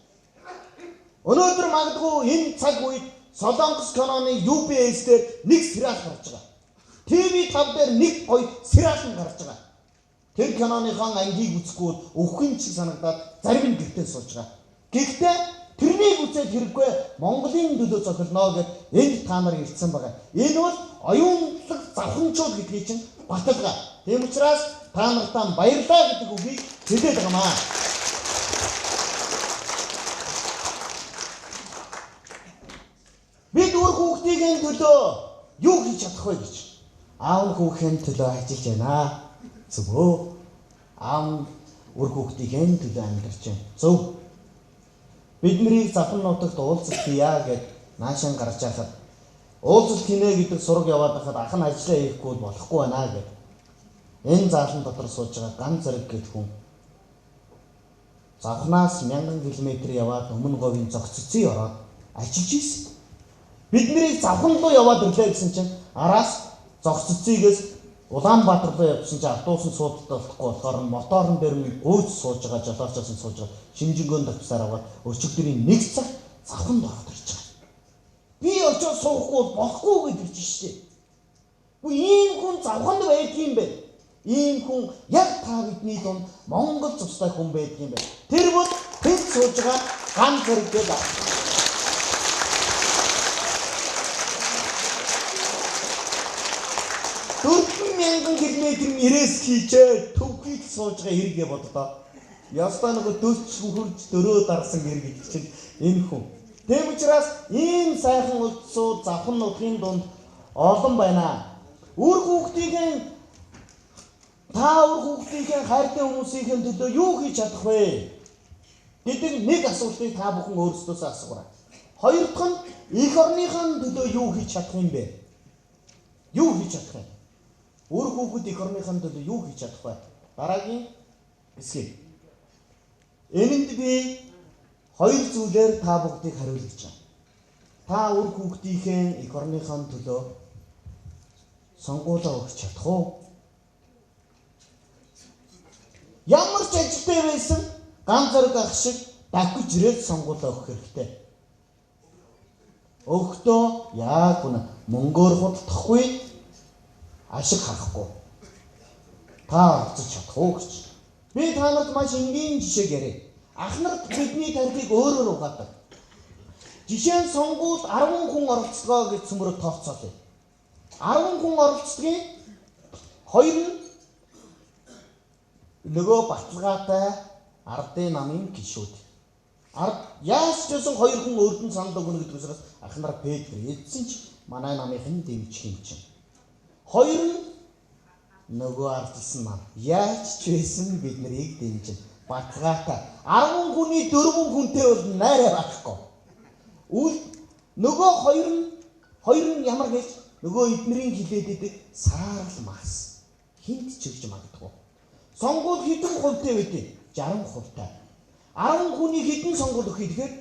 Өнөөдөр магадгүй энэ цаг үед Солонгос киноны UBS дээр нэг сериал гарч байгаа. TV5 дээр нэг гоё сериал гарч байгаа. Тэр киноныхон ангийг үзэхгүй өвхөн чиг санагдаад зарим нь гэртээ сууж байгаа. Гэхдээ тэрнийг үзээд хэрэггүй Монголын төлөө зохилно гэд энд та нар ирсэн байгаа. Энэ бол оюунлаг завханчууд гэдгийг чинь баталгаа. Тийм учраас та нартаа баярлалаа гэдэг үгийг хэлээд байгаамаа. Бид үр хүүхдийн төлөө юу хийж чадах вэ гэж. Аав хүүхийн төлөө ажиллаж байна. Зөв. Аав үр хүүхдийн төлөө амьдарч байна. Зөв. Бидний завхан нутагт уулзалт хийя гэд наашаа гарч байхад уулзалт хийнэ гэдэг сураг яваад байхад ах нь ажиллаа хийхгүй болохгүй байна гэд. Энэ заалан дотор сууж байгаа ган зэрэг гэд хүн завхнаас 1000 км яваад өмнө говийн зогццыг ороод ажиллаж ийсэн. Бидний завхан руу яваад ирлээ гэсэн чинь араас зогццгээс Улаанбаатар руу явсан чинь автобус суудалтай болохгүй болохоор моторн дээр нь гүйж сууж байгаа жолоочоос нь сууж байгаа Шинжэнгөөнд тавцаар аваад өчигдрийн 1 цаг завханд ороод ирж байгаа. суухгүй болохгүй гэж хэлж штеп. Үгүй ийм хүн завханд байдгийн бэ. Ийм хүн яг та бидний дунд Монгол цустай хүн байдгийн бэ. Тэр бол хэд сууж байгаа ганц зэрэг гэдэг. 4,000 км нэрээс хийчээ төвхийд сууж байгаа хэрэгээ бодлоо. Ястаа нөгөө 40 хурж дөрөө дарсан хэрэг гэж чинь энэ хүн. Тэм учраас ийм сайхан улсууд завхан нутгийн дунд олон байна. Үр хүүхдийн хайртай хүмүүсийн төлөө юу хийж чадах вэ гэдэг нэг асуултыг та бүхэн өөрсдөөсөө асуугаарай. Хоёр дахь нь эх орныхон төлөө юу хийж чадах юм бэ? Юу хийж чадах вэ? Үр хүүхэд эх орныхон төлөө юу хийж чадах вэ? Дараагийн хэсэг. Энэнд би хоёр зүйлээр та бүгдийг хариулж байна. Та үр хүүхдийн эх орныхон төлөө сонгуулаа өгч чадах уу? Ямар ч ажилтай байсан ганц зэрэг ах шиг дахиж ирээд сонгуулаа өгөх хэрэгтэй. Өгтөө яг үнэ мөнгөөр худалдахгүй ашиг харахгүй. Та орцож чадах уу гэж. Би та нарт маш энгийн жишээг яриа. Ах нарт бидний тархийг өөрөөр угаадаг. Жишээ нь сонгуульд 10 хүн оролцлоо гэж цөмрөд тооцоолъё. 10 хүн оролцдгийн 2 нь нөгөө баталгаатай ардын намын гишүүд. Яаж ч гэсэн 2 хүн өөртөө санал өгнө гэдэг учраас ах нар Петр эдсэн ч манай намынхын дэмжих юм чинь. 2 нь нөгөө ардсан нам. Яаж ч байсан бид нарыг дэмжин. Баталгаатай 10 хүний 4 хүнтэй бол найраа байхгүй. Нөгөө 2 нь ямар гэж нөгөө эднэрийн хилээд идэг саарл мас. Хинт ч өгч магадгүй. Сонгуул хэдэн хувьтай байдیں۔ 60 хувьтай. 10 хүний хэдэн сонгуул өгөх гэхээр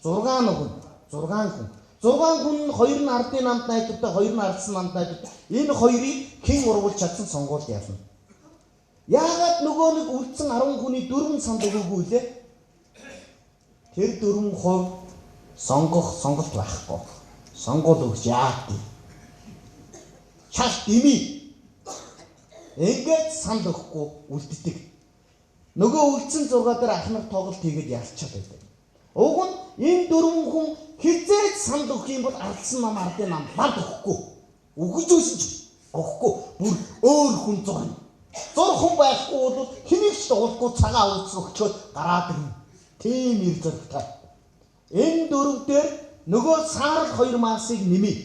6 хүн. 6 хүн нь 2 нь ардын намд найдвартай, 2 нь ардсан намд найдвартай. Энэ хоёрыг хэн урвуулж чадсан сонгуул явна. Яагаад нөгөө нэг үлдсэн 10 хүний 4 санд өгөөгүй лээ? Тэр 4% сонголт байхгүй. Сонгуул өгч яах вэ? Шалт дими. Ингээд санд өгөхгүй үлддэг. Нөгөө үлдсэн 6 дээр ах нар тоглолт хийгээд ялчаад байдаг. Уг нь энэ 4 хүн хизээд санд өгөх юм бол ардсан нам ардын нам бад өгөхгүй. Өгөж үйсэн ч өгөхгүй. Бүр өөр хүн зурна. Зурхан байхгүй бол хэнийг ч дуулахгүй цагаан уулс өгчөөд гараад ирнэ. Тийм ир зөрөгтэй. Энэ 4 дээр нөгөө саарл 2 маасыг нэмээ.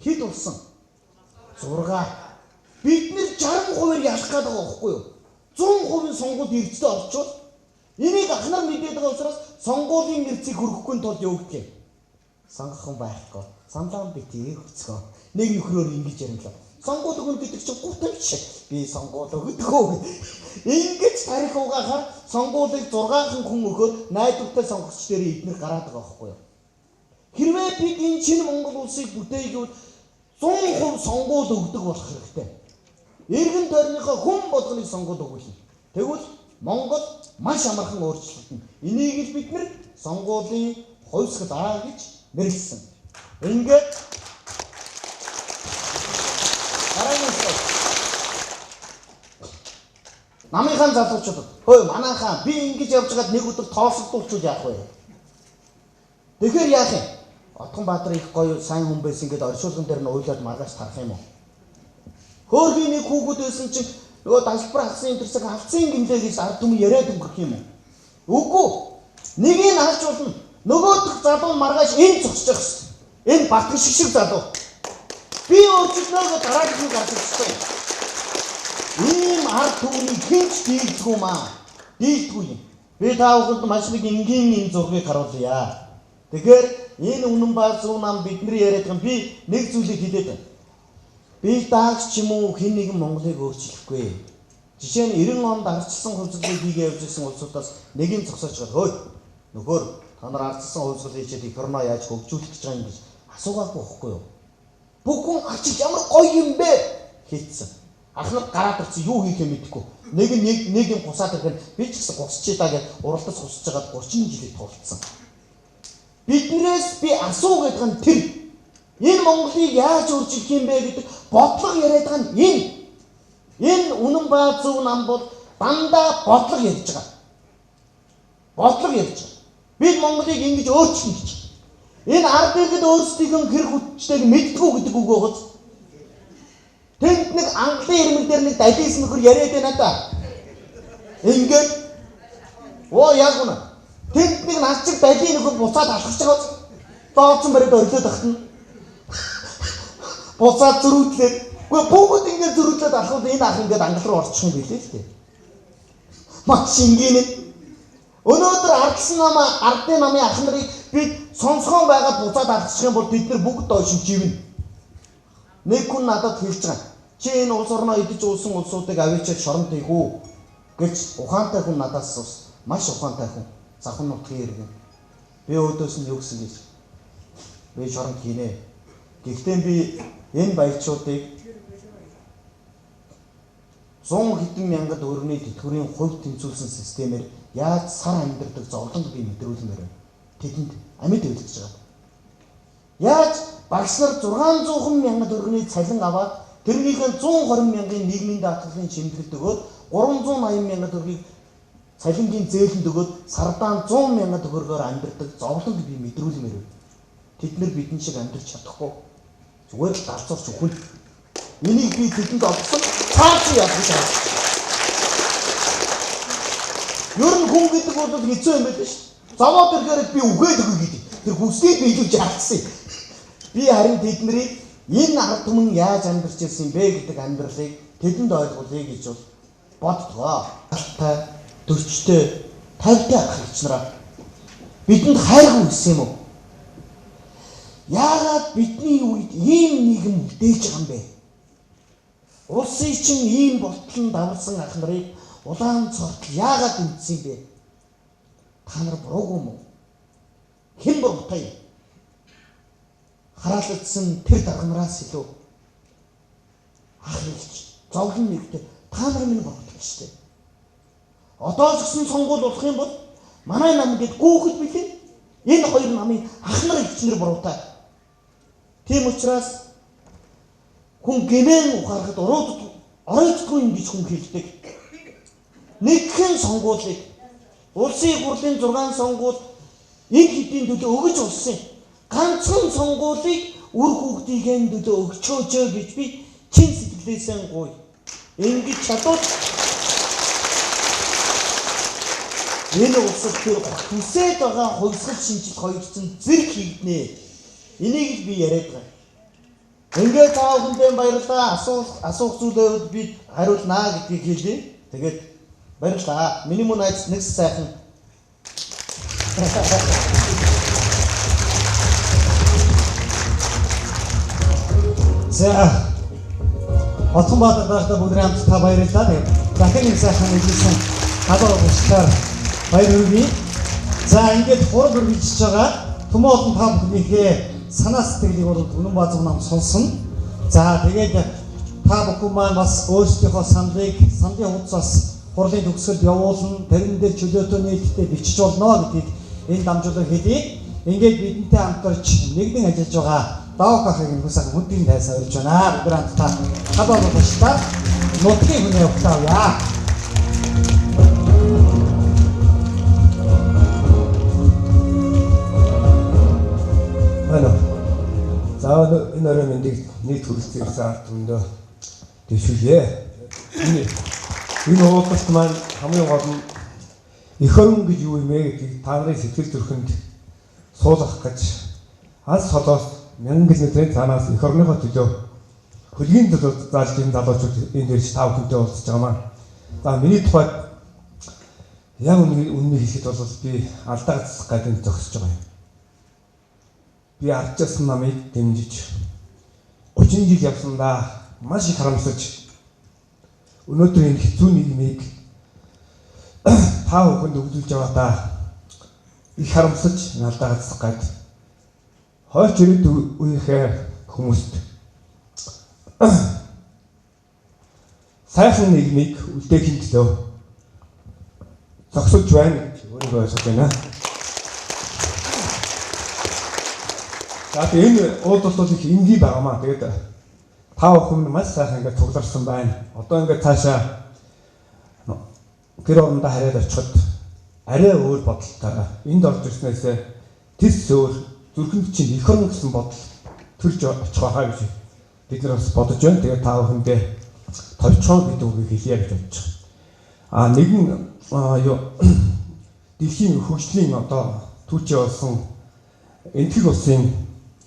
Хэд болсон? 6. Бид нэр 60% ялах гээд байгаа байхгүй юу? 100% сонгуульд эрдэжтэй орчвол энийг ах нар мэдээд байгаа учраас сонгуулийн эрдцийг хөрөхгүй тул юу гэх юм? Сонгохон байхгүй. Сандаан битгий хөцгөө. Нэг нөхрөөр ингэж ярилаа. Сонгуул өгнө гэдэг чинь гутамж шиг. Би сонгуул өгдөгөө. Ингэж тарих угаахаар сонгуулийг 6 хүн өгөхөөр найдвартай сонгогч дээр эднэр гараад байгаа байхгүй юу? Хэрвээ бид энэ шинэ Монгол улсыг бүтээгээд 100% сонгуул өгдөг болох хэрэгтэй. Иргэн тойрныхоо хүн болгоныг сонгуул өгүүлнэ. Тэгвэл Монгол маш амархан өөрчлөгдөнө. Энийг л бид нэр сонгуулийн хувьсгал гэж нэрлэсэн. Ингээд намынхан залуучууд хөөе манайхаа би ингэж явж байгаад нэг өдөр тоосолдуулчул яах вэ? Тэгэхээр яах юм? Отгонбаатар их гоё сайн хүн байсан гэдээ оршуулган дээр нь уйлаад маргаж тарах юм уу? Хөөрхийн нэг хүүхэд байсан чинь нөгөө дасбар хагсын интерсэг хавцын гимлээ гэж ард түмэн яриад өнгөрөх юм уу? Үгүй. Нэгийг харж болно. Нөгөө дэх залуу маргааш энэ зогсож явах шүү. Энэ батган шиг залуу. Би өөрчлөлөө дараагийн гаргаж өгсөн. Ийм ард түмний хинч дийлдэггүй маа. Дийлдэггүй юм. Би та бүхэнд маш нэг энгийн юм зургийг харуулъя. Тэгэхээр энэ үнэн ба зөв нам бидний яриад байгаа би нэг зүйлийг хэлээд байна. Би даагч ч юм уу хэн нэгэн Монголыг өөрчлөхгүй. Жишээ нь 90 онд ардчилсан хувьсгалыг хийгээ явж ирсэн улсуудаас нэгийг зогсоож гал хөөе. Нөхөр та нар ардчилсан хувьсгал хийчихэд их орноо яаж хөгжүүлэх гэж байгаа юм гэж асуугаагүй байхгүй юу? Бүхэн ачиж ямар гоё юм бэ хийцэн. Ах нар гараад ирсэн юу хийх юм мэдэхгүй. Нэг юм гусаад ирэхэд би ч гэсэн гусчээ даа гэж уралдаж гусж байгаад 30 жилийг туулцсан. Биднээс би асуу гэдэг нь тэр. Энэ Монголыг яаж өөрчилөх юм бэ гэдэг бодлого яриад байгаа нь энэ үнэн ба зөв нам бол дандаа бодлого ярьж байгаа. Бодлого ярьж байгаа. Бид Монголыг ингэж өөрчилнө гэж. Энэ ард иргэд өөрсдийнхөө хэрэг хүчтэйг мэддэггүй гэдэг үг өгөөц. Тэнд нэг Английн ирмэг дээр нэг далис нөхөр яриад байна да. Ингээд яг үнэ. Тэнд нэг насчиг далийн нөхөр буцаад алхаж байгаа. Дооцсон барид орлоод ахтана. Буцаад зөрүүдлээд. Гэхдээ бүгд ингээд зөрүүдлээд алхавал энэ ах ингээд ангал руу орчих юм билээ л дээ. Маш энгийн. Өнөөдөр ардын намын ах нарыг бид сонсгоон байгаад буцаад алхах юм бол бид нар бүгд доош живнэ. Нэг хүн надад хэлж байгаа. Чи энэ улс орноо идэж уусан улсуудыг авчиад шоронд хийх үү гэж ухаантай хүн надаас асуусан. Маш ухаантай хүн. Завхан нутгийн иргэн. Би өөдөөс нь юу гэсэн гэж. Би шоронд хийнэ. Гэхдээ би энэ баячуудыг 100 хэдэн мянган төгрөгийн тэтгэврийн хувь тэнцвүүлсэн системээр яаж сар амьдардаг зовлонг би мэдрүүлмээр байна. Тэдэнд амьд өгч байгаа. Яаж багш нар 600 мянган төгрөгийн цалин аваад тэрнийхэн 120 мянган нийгмийн даатгалын шимтгэлд өгөөд 380 мянган төгрөгийг цалингийн зээлэнд өгөөд сардаан 100 мянган төгрөгөөр амьдардаг зовлонг би мэдрүүлмээр байна. Тэд нар бидэн шиг амьдарч чадахгүй. Зүгээр л галзуурч өгөх. Энийг би тэдэнд олгосон цааш явах гэж байна. Ер нь хүн гэдэг бол хэцүү юм байдаг шүү. Заваад ирэхээр би үгээд өгье гэдэг. Тэр хүслийг биелүүлж харсан. Би харин тэднийг энэ ард түмэн яаж амьдарч ирсэн бэ гэдэг амьдралыг тэдэнд ойлгуулъя гэж боддгоо. Алтай, дөрчтэй, тавтай ах хэлчнараа бидэнд хайргүй гэсэн юм уу? Яагаад бидний үед ийм нийгэм үлдээж байгаа юм бэ? Улсын чинь ийм болтол даварсан ах нарыг улаан цортол яагаад үндсэн бэ? Та нар буруугүй юм уу? Хэн буруутай юм? Хараалцсан тэр даргамраас илүү ах хэлж зовлон нэгтэй та нар минь буруутай шүү дээ. Одоо ч гэсэн сонгуул болох юм бол манай нам гээд гүүхэд билээ. Энэ хоёр намын ах нар ихчнэр буруутай. Тийм учраас хүн гэмээн ухаарахад оройтгүй юм гэж хүн хэлдэг. Нэгхэн сонгуулийг улсын хурлын 6 сонгуул энэ хэдийн төлөө өгж улсын ганцхан сонгуулийг үр хүүхдийн төлөө өгчөөж гэж би чин сэтгэлээсээ гуй. Ингэж чадвал энэ улсад тэр хүсээд байгаа хувьсгал шинжил хоёрцэн зэрэг хийгднэ. Энийг л би яриад байгаа. Ингээд та бүхэндээ баярлалаа. Асуух зүйлүүд би хариулнаа гэдгийг хэлье. Тэгээд баярлалаа. Миний мөн айц нэг сайхан. За Отонбаатар дараатай бүгд хамт та баярлалаа. Тэгээд дахин нэг сайхан хэлсэн хадаа уушгаар баяр хүргэе. За ингээд хурал үргэлжлэж байгаа Төмөн олон та бүхнийхээ санаа сэтгэлийг бол үнэн базар нам сонсон. За тэгээд та бүхэн маань бас өөрсдийнхөө сандын хуудасаас хурлын төгсгөлд явуулна, тэрэн дээр чөлөөтэй нийтдээ бичиж болно гэдгийг энэ дамжуулан хэлье. Ингээд бидэнтэй хамтарч нэгдэн ажиллаж байгаа Давк ахыг хүсэх хүндийн тайсаа өрж байна. Бид хамт та хадаа болчихлаа. Нутгийн хүний явтааваа. За энэ орой мэндийг нийт хүрэлцэх ард түмэндээ дэвшүүлье. Энэ уулзалт маань хамгийн гол нь эх орон гэж юу юм бэ гэдгийг та нарын сэтгэл зүрхэнд суулгах гэж алс холоос 1000 км цаанаас эх орныхоо төлөө хөлгийн төлөө зааж энэ залуучууд энэ дээрч тав хүнтэй уулзж байгаа маань. За миний тухайд яг үннийг хэлэхэд бол би алдаа гацсах гэдэг зогсож байгаа юм. Би ардчсан намыг дэмжиж 30 жил явсандаа маш их харамсаж өнөөдөр энэ хэцүү нийгмийг та бүхэнд өгүүлж байгаадаа их харамсаж алдаа гацсах гэдэг хойч ирээд үеийнхээ хүмүүст сайхан нийгмийг үлдээхийн төлөө зогсож байна гэж өөрийгөө ойлгож байна. За энэ уулзалт бол их энгийн байгаамаа. Тэгээд тав хүн маш сайхан ингээд цугларсан байна. Одоо ингээд цаашаа гэр орондоо хараад очиход арай өөр бодолтой. Энд орж ирснээсээ тэс өөр зүрхэнд чинь эх орн гэсэн бодол төрж очих байхаа гэж бид нар бас бодож байна. Тэгээд тав хүндээ товчхон гэдэг үгийг хэлье гэж бодож байна. Нэгэн юу дэлхийн хөгжлийн одоо түүчээ болсон энтэг улсын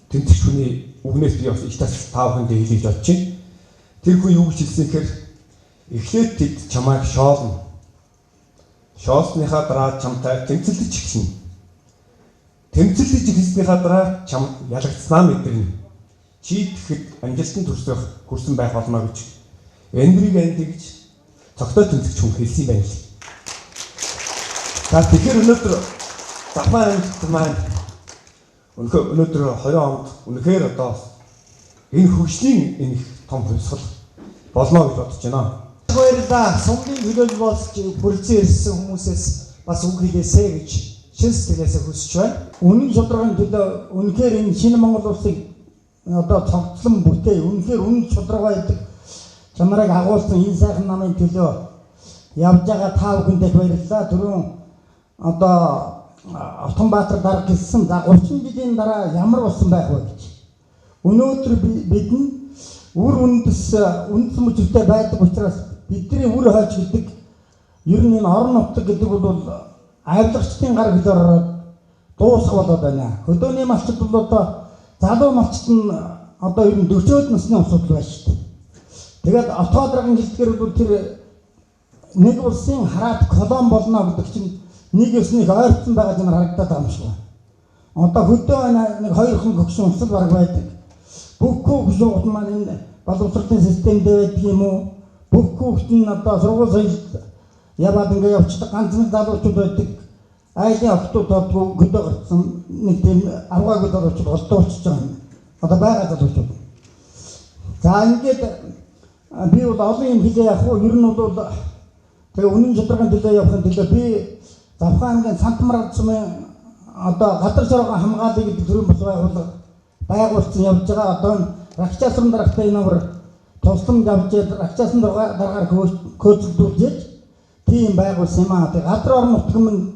тэмцэгч хүний үгнээс би бас их тас тав хүндээ хэлье гэж бодож байна. Тэр хүн юу гэж хэлсэн гэхээр эхлээд тэд чамайг шоолно. Шоолсныхаа дараа чамтай тэмцэлдэж эхэлнэ. Тэмцэлдэж эхэлснийхаа дараа чам ялагдсанаа мэдэрнэ. Чи тэгэхэд амжилтанд хүрсэн байх болно гэж Эндриг андигж цогтой тэмцэгч хүн хэлсэн юм байна л. За тэгэхээр өнөөдөр Запан аймагт маань өнөөдөр 20 онд үнэхээр одоо энэ хөгжлийн энэ том хувьсгал болно гэж бодож байна. Баярлалаа. Сумгийн хөлөөл болж бүрдсэн ирсэн хүмүүсээс бас үг хэлээсэй гэж шин сэтгэлээсээ хүсэж байна. Үнэн шударгын төлөө үнэхээр энэ шинэ Монгол улсыг одоо цогцлон бүтэе. Үнэхээр үнэн шударга байдаг. Чамайг агуулсан энэ сайхан намын төлөө явж байгаа та бүхэндээ баярлалаа. Түрүүн одоо Автонбаатар дарга хэлсэн за 30 жилийн дараа ямар болсон байх вэ гэж. Өнөөдөр бид нь үр үндэс мөчтэй байдаг учраас бидний үр хойч гэдэг ер нь энэ орон нутаг гэдэг бол авилгачдын гар хөлөөр дуусах болоод байна. Хөдөөний малчд бол одоо залуу малчд нь одоо ер нь 40-од насны асуудал байна шүү дээ. Тэгээд автодрагын хэлдгээр бол тэр нэг улсын хараад колон болно гэдэг чинь нэг ёсных ойртсон байгаа юм харагдаад байгаа юм шиг байна. Одоо хөдөө нэг хоёрхан гөгшин улсад баг байдаг. Бүх хүүхдүүд маань энэ боловсролын системд байдаг юм уу? Бүх хүүхд нь одоо сургууль соёлд яваад ингээ явчихдаг ганцхан залуучууд байдаг. Айлын охтууд одгүй хөдөө гарсан нэг тийм авгаагүй залуучууд олдуулчихж байгаа юм. Одоо байгаа залуучууд. За ингээд би бол олон юм хэлээ явах уу? Ер нь бол тэгээ үнэн шударгын төлөө явахын төлөө би Завхан аймгийн Сантмаргад сумын одоо гадар шоргон хамгаалъя гэдэг төрийн бас байгуулсан явж байгаа. Одоо рагчаасан даргатай номер тусламж авч рагчаасан даргаар хөөцөлдүүлж тийм байгуулсан юм аа. Гадар орон нутг нь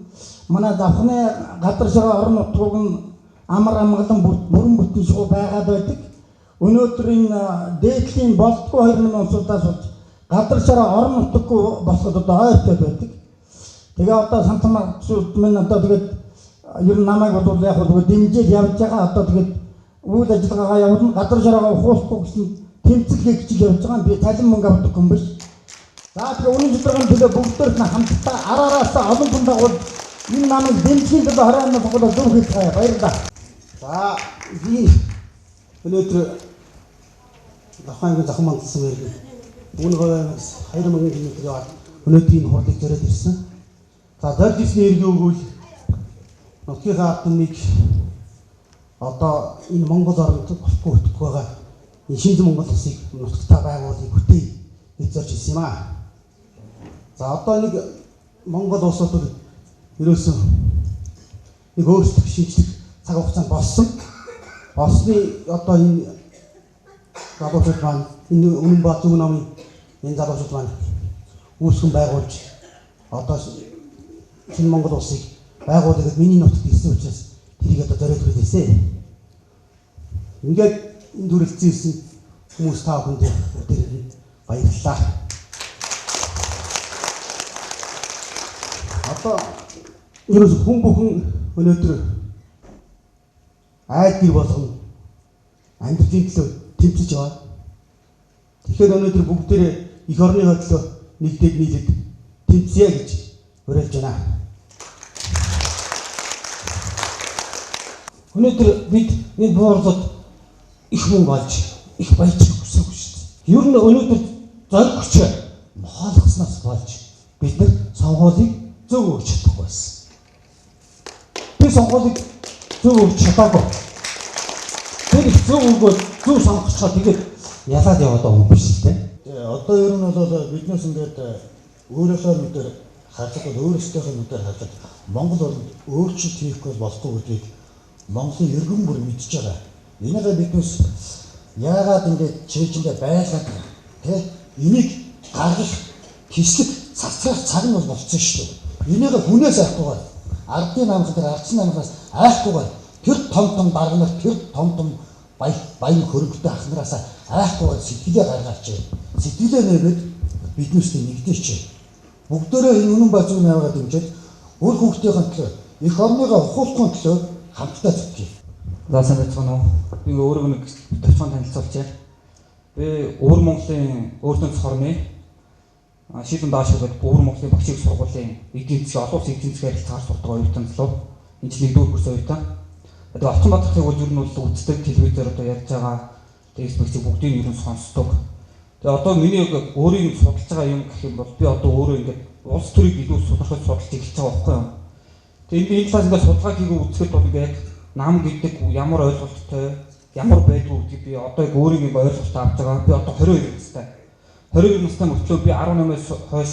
манай Завханы гадар шоргон орон нутгыг нь амар амгалан бүрэн бүтэн шугуу байгаад байдаг. Өнөөдөр энэ дээдлийн болтгоо 2000 улсуудаас болж гадар шоргон орон нутггүй босгод одоо ойртой байдаг. Тэгээ одоо Сантмаргад минь одоо тэгээд ер нь намайг бол яг бол дэмжиж явж байгаа. Одоо тэгээд үйл ажиллагаагаа явуулна. Гадар шоргоо ухуулахгүй гэсэн тэмцэл хийж явж байгаа. Би талин мөнгө авдаг юм биш. За тэгээ үнэн шударгын төлөө бүгдээрх нь хамтдаа араараас олон хүн дагуул энэ намайг дэмжихийн төлөө 20 оны тоглоо зөв хийж байгаа. Баярлалаа. За би өнөөдөр Завхангийн захын мандалсан мэрэг үүнийгээ 2000 км яваад өнөөдрийн хурлыг зориод ирсэн. За зорж ирсний эргээ өгвөл нутгийн хаалтныг одоо энэ Монгол оронд болохгүй хөтгөх байгаа энэ шинэ Монгол улсыг нутагтаа байгуулахыг хүтээе гэж зорж ирсэн юм аа. За одоо нэг Монгол улс бол ерөөсөн нэг өөрсдөө шинжлэх цаг хугацаанд болсон. Болсны одоо энэ залуучууд маань энэ үнэн ба зөв намын энэ залуучууд маань үүсгэн байгуулж одоо шинэ Монгол улсыг байгуулах гэж миний нутагт ирсэн учраас тэрийг одоо зориод хүрээсэй. Ингээд энэ төрөлцсөн ирсэн хүмүүс та бүхэнд баярлалаа. Одоо ерөөс хүн бүхэн өнөөдөр айд гэр болгон амьдралын төлөө тэмцэж байгаа. Тэгэхээр өнөөдөр бүгдээрээ эх орны төлөө нэгдээд нийлээд тэмцэе гэж уриалж байна. Өнөөдөр бид энэ бооролд их мөнгө олж их баяжрах хүсэв шүү дээ. Ер нь өнөөдөр зориг хүч хоолгосноос болж бид нар сонгуулийг зөв өгч чадахгүй байсан. Би сонгуулийг зөв өгч чадаагүй. Тэр их зөв өгөөд зөв сонгочихоо тэгээд ялаад яваад байгаа юм биш үү те. Одоо ер нь бол биднээс ингээд өөрийнхөө нүдээр харахад өөрсдийнхөө нүдээр харахад Монгол орнд өөрчлөлт хийхгүй болохгүй гэдгийг Монголын иргэн бүр мэдж байгаа. Энийгээ биднээс яагаад ингэж чийжэндээ байлгаад тий энийг гаргах тэслэг цацрах цаг нь бол болцсон шүү дээ. Энийг хүнээс айхгүйгээр ардын намхан дээр ардсан намхаас айхгүйгээр тэр том дарга нар тэр том баян хөрөнгөтэй ахнараасаа айхгүйгээр сэтгэлээ гаргаач. Сэтгэлээ нээгээд биднээсээ нэгдээч. Бүгдээрээ энэ үнэн базууны аваад дэмжиж үр хүүхдийн төлөө их орныгоо ухуулахын төлөө хамтдаа зүтгэе. За сайн байцгаана уу? Би өөрөө нэг төвчөн танилцуулчаа. Би Өвөр Монголын өөртөө цохорны шийдвэн даашгүй Өвөр Монголын багшийн сургуулийн эдийн засгийн олон улсын эдийн засгийн харилцаар сурдаг оюутан лөө. Энэ чинь нэгдүгээр курс оюутан. Тэгээ Орчин Баатархыг бол ер нь бол үздэг телевизээр одоо ярьж байгаа текстбэкчийг бүгдийг ер нь сонсдог. Тэгээ одоо миний өөрийн судалж байгаа юм гэх юм бол би одоо өөрөө ингээд улс төрийг илүү судалж эхэлж байгаа байхгүй юу? Тэгээ энэ талаас ингээд судалгаа хийгээ үзэхэд бол ингээд нам гэдэг ямар ойлголттой ямар байдгүй гэдгийг би одоо яг өөрийн нэг ойлголт авч байгаа. Би одоо 22 настай. 22 настай мөртлөө би 18-аас хойш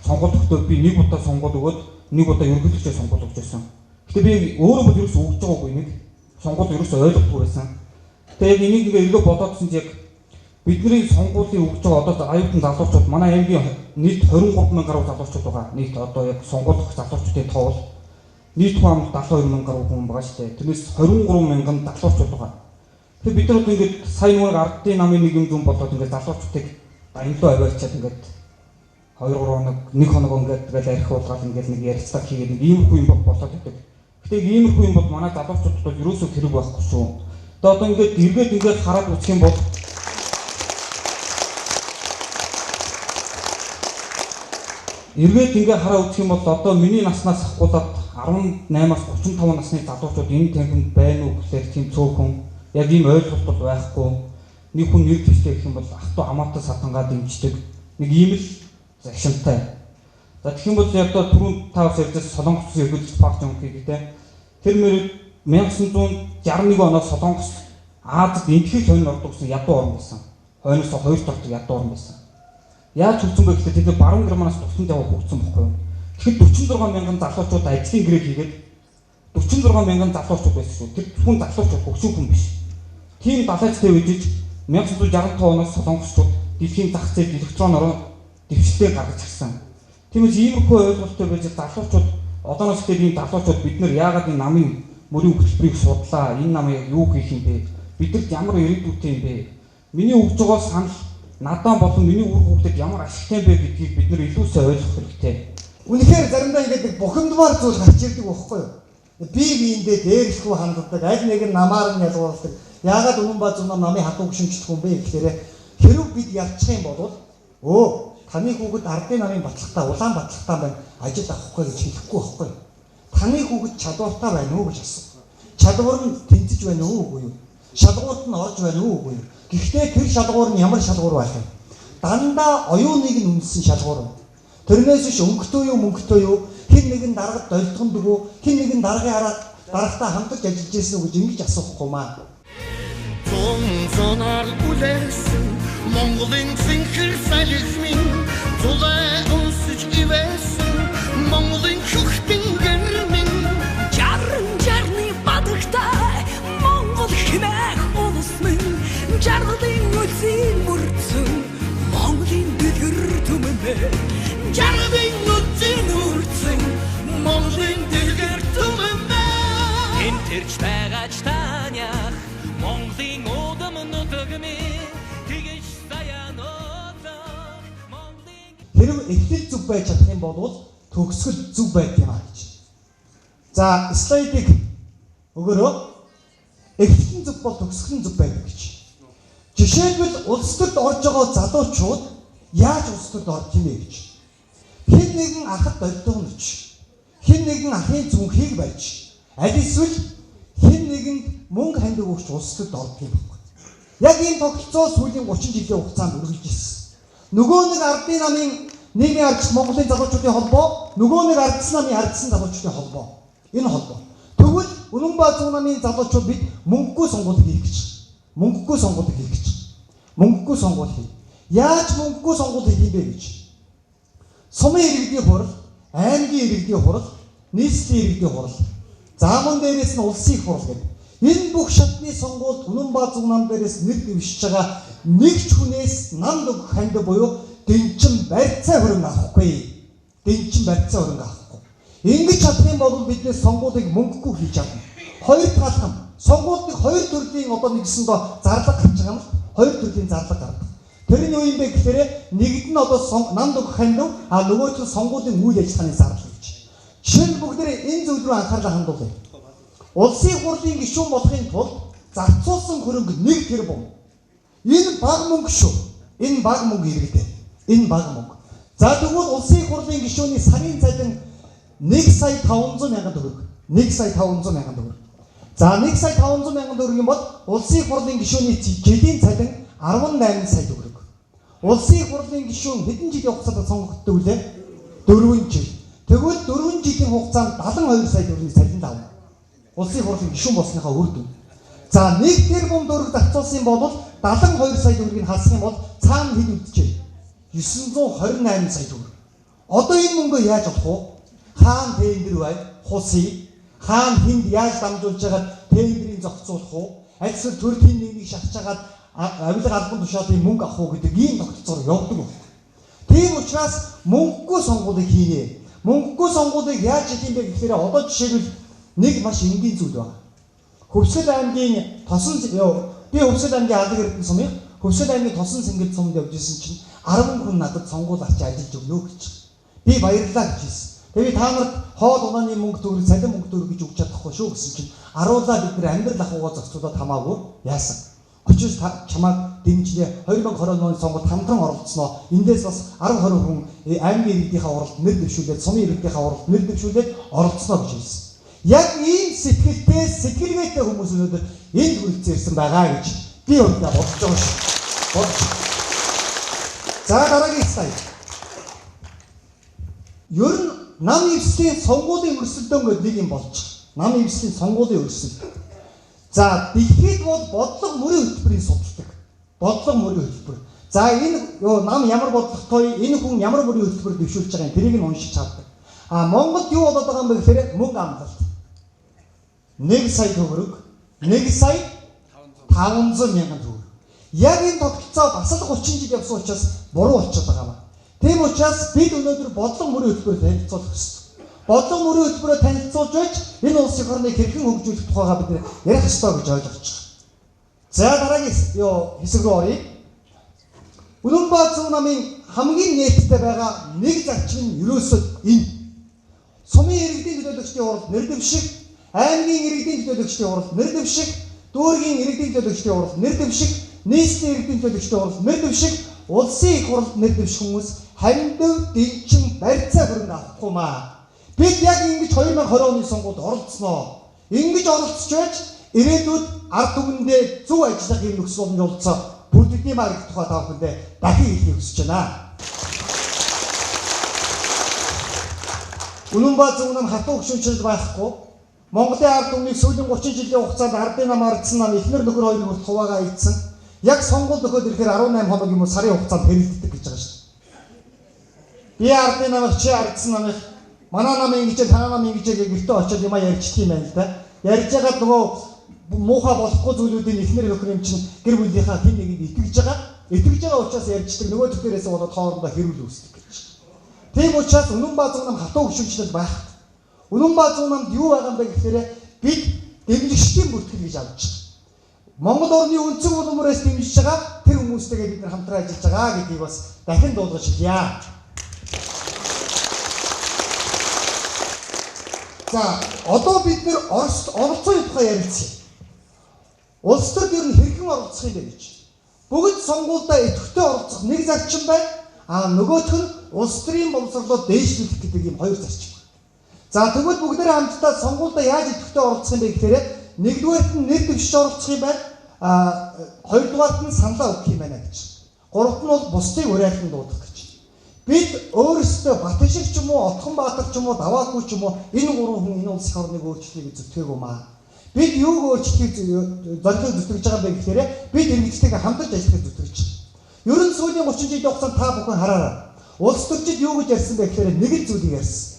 сонгуульд өгдөө би нэг удаа сонгуул өгөөд нэг удаа ерөнхийлөгчөөр сонгуул өгч байсан. Гэтэ би өөрөө бол ерөөсөө өгж байгаагүй нэг сонгуул ерөөсөө ойлгохгүй байсан. Тэгээ яг энийг ингээ илүү бодоодсон чи яг бидний сонгуулийн өгж байгаа одоо аюултай залуучууд манай аймгийн нийт 23,000 гаруй залуучууд байгаа. Нийт одоо яг сонгууль өгөх залуучуудын тоол нийт хүн 72,000 гаруй хүн байгаа шүү дээ. Тэрнээс 23,000 залуучууд байгаа. Тэгэхээр бид нар ингээд сая нэг ардын намын нэг юм зүүн болоод ингээд залуучуудыг аянлуу аваачаад ингээд 2-3 хоног нэг хоног ингээд тэгэл арих уулгаад ингээд нэг ярилцлага хийгээд нэг иймэрхүү юм болоод байдаг. Гэтэ иймэрхүү юм бол манай залуучуудад бол ерөөсөө хэрэг байхгүй шүү. Тэгээ одоо ингээд эргээд ингээд хараад үзэх юм бол эргээд ингээд хараа үзэх юм бол одоо миний наснаас ахгуулаад 18-аас 35 насны залуучууд энэ танхимд байна уу гэхээр тийм цөөхөн яг ийм ойлголт бол байхгүй. Нэг хүн нэр төстэй гэх юм бол автуу хамаатай сатангаа дэмждэг. Нэг ийм л загшинтай. За тэгэх юм бол яг одоо түрүүн тавс ярьж Солонгос ерөнхийлөгч Пак Жон гэдэг тэр мөр 1961 оноос Солонгос Азад энтгэх хойно ордог гэсэн ядуу орн байсан. Хойноос 2 дордог ядуу орн байсан. Яаж хөгжсөн бэ гэхээр тэд баруун Германаас туссан яваа хөгжсөн байхгүй юу? Тэгэхээр 46,000 залуучууд ажлын гэрээ хийгээд 46,000 залуучууд байсан шүү. Тэр хүн залуучууд хөгжсөн хүн биш. Тийм далайчтай үжиж 1965 оноос Солонгосчууд дэлхийн зах зээлд электроноор дэвшлээ гаргаж ирсэн. Тиймээс иймэрхүү ойлголттой байж залуучууд одооноос ихтэй ийм залуучууд бид нар яагаад энэ намын мөрийн хөтөлбөрийг судлаа? Энэ нам юу хийх юм бэ? Бидэрт ямар ирээдүйтэй юм бэ? Миний өгж байгаа санал надаа болон миний үр хүүхдэд ямар ашигтай юм бэ гэдгийг бид нар илүү сайн ойлгох хэрэгтэй. Үнэхээр заримдаа ингээд нэг бухимдмаар зүйл гарч ирдэг байхгүй юу? Би биендээ дээрхүү ханддаг, аль нэг нь намаар нь ялгуулдаг. Яагаад үнэн ба зөв намын хатууг шимжих юм бэ гэхээр хэрв бид ялчих юм бол таны хүүхэд ардын намын батлагтай, улаан батлагтай байна, ажил авахгүй гэж хэлэхгүй байхгүй юу? Таны хүүхэд чадвартай байна уу гэж асуу. Чадвар нь тэнцэж байна уу үгүй юу? Шалгуурт нь орж байна уу үгүй юу? Гэхдээ тэр шалгуур нь ямар шалгуур байх вэ? Дандаа оюуныг нь үнэлсэн шалгуур. Тэрнээс биш өнгөтэй юу мөнгөтэй юу хэн нэгэн даргад долдгонд өгөө хэн нэгэн даргын дарагтай хамтарч ажиллаж ирсэн үү гэж ингэж асуухгүй маа. Сонар үлээсэн Монголын зинхэр салхимын тулай өнсөж ивэсэн Монголын хөхтэн гэрмэн Жарны бадагтай Монгол хэмээх улс минь Жаргалын үлзийн мөрцөн Монголын дэлгэр түмэнэ Жаргалын үлзийн мөрцөн Монголын дэлгэр түмэнэ Энэ тэрч байгаач танях Монголын удам нутагмын тэгэж саянуудаа Монголын Хэрв эхлэл зүг байж чадах юм бол төгсгөл зүг байх юм аа гэж. За слайдыг өгөөрөө. Эхлэл зүг бол төгсгөл зүг байдаг гэж. Жишээлбэл улс төрд орж байгаа залуучууд яаж улс төрд орж ийнэ гэж. Хэн нэгэн ахад долдгоноч. Хэн нэгэн ахын зүнхийг барьж. Аль эсвэл хэн нэгэнд мөнгө хандаг өгч улс төрд ордог юм байна. Яг энэ тогтолцоо сүүлийн 30 жилийн хугацаанд үргэлжилсэн. Нөгөө нэг ардын намын нийгмийн ардч Монголын залуучуудын холбоо, нөгөө нэг ардсан намын ардсан залуучуудын холбоо. Энэ холбоо. Тэгвэл Үнэн ба Зөв намын залуучууд бид мөнгөгүй сонгуул хийх гэж. Мөнгөгүй сонгуул хийх гэж. Мөнгөгүй сонгуул хий. Яаж мөнгөгүй сонгуул хийх юм бэ гэж. Сумын иргэдийн хурал, аймгийн иргэдийн хурал, нийслэлийн иргэдийн хурал. Зааман дээрээс нь улсын их хурал гэдэг. Энэ бүх шатны сонгуульд Үнэнбаазуг нам дээрээс нэр дэвшиж байгаа нэг ч хүнээс намд өгөх ханд буюу дэнчин барьцаа хөрөнгө авахгүй. Дэнчин барьцаа хөрөнгө авахгүй. Ингэж чадах юм бол бидний сонгуулийг мөнгөгүй хийж авна. Хоёр талхан сонгуулийг хоёр төрлийн одоо нэгсэндээ зарлага гарч байгаа юм. Хоёр төрлийн зарлага гардаг. Тэр нь юу юм бэ гэхээр нэгд нь одоо намд өгөх ханд, а нөгөөх нь сонгуулийн үйл ажиллагааны зарлага гэж. Жишээ нь бүгд энэ зүйл рүү анхаарлаа хандуулъя. Улсын хурлын гишүүн болохын тулд зарцуулсан хөрөнгө 1 тэрбум. Энэ бага мөнгө шүү. Энэ бага мөнгө иргэдэг. Энэ бага мөнгө. За тэгвэл улсын хурлын гишүүний сарын цалин 1,500,000 төгрөг. 1,500,000 төгрөг. За 1,500,000 төгрөг юм бол улсын хурлын гишүүний жилийн цалин 18 сая төгрөг. Улсын хурлын гишүүн хэдэн жилийн хугацаанд сонгогддог вүлээ? 4 жил. Тэгвэл 4 жилийн хугацаанд 72 сая төгрөгийн цалин авна. Улсын хурлын гишүүн болсныхаа үр дүн. За 1 тэрбум төгрөг зарцуулсан бол 72 сая төгрөгийг хасах юм бол цаана хэд үлджээ? 928 сая төгрөг. Одоо энэ мөнгөө яаж авах вэ? Хаана тендер бай? Хусъя. Хаана хүнд яаж дамжуулж байгаа тендерийг зохицуулах вэ? Ажил төрлийн нэгнийг шахаж хагаад авилга албан тушаалын мөнгө авах уу гэдэг ийм тогтолцоор явдаг байна. Тийм учраас мөнгөгүй сонгуулийг хийнэ. Мөнгөгүй сонгуулийг яаж хийх юм бэ гэхээр одоо жишээлбэл нэг маш энгийн зүйл байна. Хөвсгөл аймгийн тосон би Хөвсгөл аймгийн алга эрдэнэ сумын Хөвсгөл аймгийн тосон сэнгэл сумд явж исэн чинь 10 хүн надад сонгуул авчи ажиллаж өгнө гэж. Би баярлалаа гэж хэлсэн. Тэгээд та нарт хоол унааны мөнгө төгрөг, цалин мөнгө төгрөг гэж өгч чадахгүй шүү гэсэн чинь аруулаа бид нар амьдрал ахуйгаа зохицуулаад хамаагүй яасан. Очиж чамайг дэмжлээ 2020 оны сонгуульд хамтран оролцсноо. Эндээс бас 10-20 хүн аймгийн иргэдийнхээ уралд нэр дэвшүүлээд, сумын иргэдийнхээ уралд нэр дэвшүүлээд оролцсноо гэж хэлсэн. Яг ийм сэтгэлтэй, сэтгэлгээтэй хүмүүс өнөөдөр энд хүрэлцэн ирсэн байгаа гэж би өөртөө бодож байгаа шүү. За дараагийн слайд. Ер нь нам эвслийн сонгуулийн өрсөлдөөн гэдэг нэг юм болж байгаа. Нам эвслийн сонгуулийн өрсөлдөөн. За дэлхийд бол бодлого мөрийн хөтөлбөрийг судалдаг. Бодлого мөрийн хөтөлбөр. За энэ нам ямар бодлоготой, энэ хүн ямар мөрийн хөтөлбөр дэвшүүлж байгаа юм тэрийг нь уншиж чаддаг. А Монголд юу болоод байгаа юм бэ гэхээр мөнгө амлалт. 1 сая төгрөг, 1 сая 500,000 төгрөг. Яг энэ тогтолцоо бас л 30 жил явсан учраас буруу болчиход байгаа юм. Тийм учраас бид өнөөдөр бодлого мөрийн хөтөлбөрөөр танилцуулах ёстой. Бодлого мөрийн хөтөлбөрөөр танилцуулж байж энэ улсын орныг хэрхэн хөгжүүлэх тухайга бид ярих ёстой гэж ойлгож байгаа. За дараагийн хэсэг рүү оръё. Үнэнбаазуг намын хамгийн нээлттэй байгаа нэг зарчим нь ерөөсөө энэ. Сумын иргэдийн төлөөлөгчдийн уралд нэр дэвших, аймгийн иргэдийн төлөөлөгчдийн уралд нэр дэвших, дүүргийн иргэдийн төлөөлөгчдийн уралд нэр дэвших, нийслэлийн иргэдийн төлөөлөгчдийн уралд нэр дэвших, улсын их хурлд нэр дэвших хүмүүс хандив дэнчин барьцаа хөрөнгө авахгүй маа. Бид яг ингэж 2020 оны сонгуульд оролцсноо. Ингэж оролцож байж ирээдүйд ард түмэндээ зөв ажиллах юм нөхцөл боломжтой бүрдэгдээ маа гэх тухай та бүхэндээ дахин хэлхийг хүсэж байна. Үнэнбаазуг нам хатуу гүшүүнчил байхгүй. Монголын ард түмнийг сүүлийн 30 жилийн хугацаанд ардын нам ардсан нам эхнэр нөхөр хоёрын хүртэл хуваагаа ийдсэн. Яг сонгуульд өгөхөд ирэхээр 18 хоног юм уу сарын хугацаанд хэрэлддэг гэж байгаа шүү. Би ардын намыг чи ардсан намыг манай намын ингэж танаа намын ингэж гэртээ очиод юм ярьчих юм байна л да. Ярьж байгаа нөгөө муухай болохгүй зүйлүүдийн эхнэр нөхөр юм чинь гэр бүлийнхаа хэн нэгэнд итгэж байгаа учраас ярьждаг нөгөө төгтөрөөс болоод хоорондоо хэрүүл үүсдэг гэж. Тийм учраас Үнэнбаазуг нам хатуу гүшүүнчлэл байх. Үнэнбаазуг намд юу байгаа юм бэ гэхээр бид дэмжигчдийн бүртгэл гэж авч байгаа. Монгол орны үндсэн улмөрөөс дэмжиж байгаа тэр хүмүүстэйгээ бид нар хамтран ажиллаж байгаа гэдгийг бас дахин дуулгаж хэлье. За одоо бид нэр оролцооны тухай ярилцъя. Улс төрд ер нь хэрхэн оролцох юм бэ гэж. Бүгд сонгуульдаа идэвхтэй оролцох нэг зарчим байна. А нөгөөх нь улс төрийн боловсролоо дээшлүүлэх гэдэг ийм хоёр зарчим байна. За тэгвэл бүгдээрээ хамтдаа сонгуульдаа яаж идэвхтэй оролцох юм бэ гэхээр нэгдүгээрт нь нэр дэвшиж оролцох юм байна. Хоёрдугаарт нь саналаа өгөх юм байна гэж. Гуравт нь бол бусдыг уриалхан дуудах гэж. Бид өөрсдөө Батшиг ч юм уу, Отгонбаатар ч юм уу, Даваагүй ч юм уу энэ гурван хүн энэ улсын орныг өөрчлөхийг зүтгээгөө маа. Бид юуг өөрчлөхийг зорилгыг зүтгэж байгаа бэ гэхээр бид иргэдтэйгээ хамтарч ажиллахыг зүтгэж байгаа. Ер нь сүүлийн 30 жилийн хугацаанд та бүхэн хараарай. Улс төрчид юу гэж ярьсан бэ гэхээр нэг л зүйлийг ярьсан.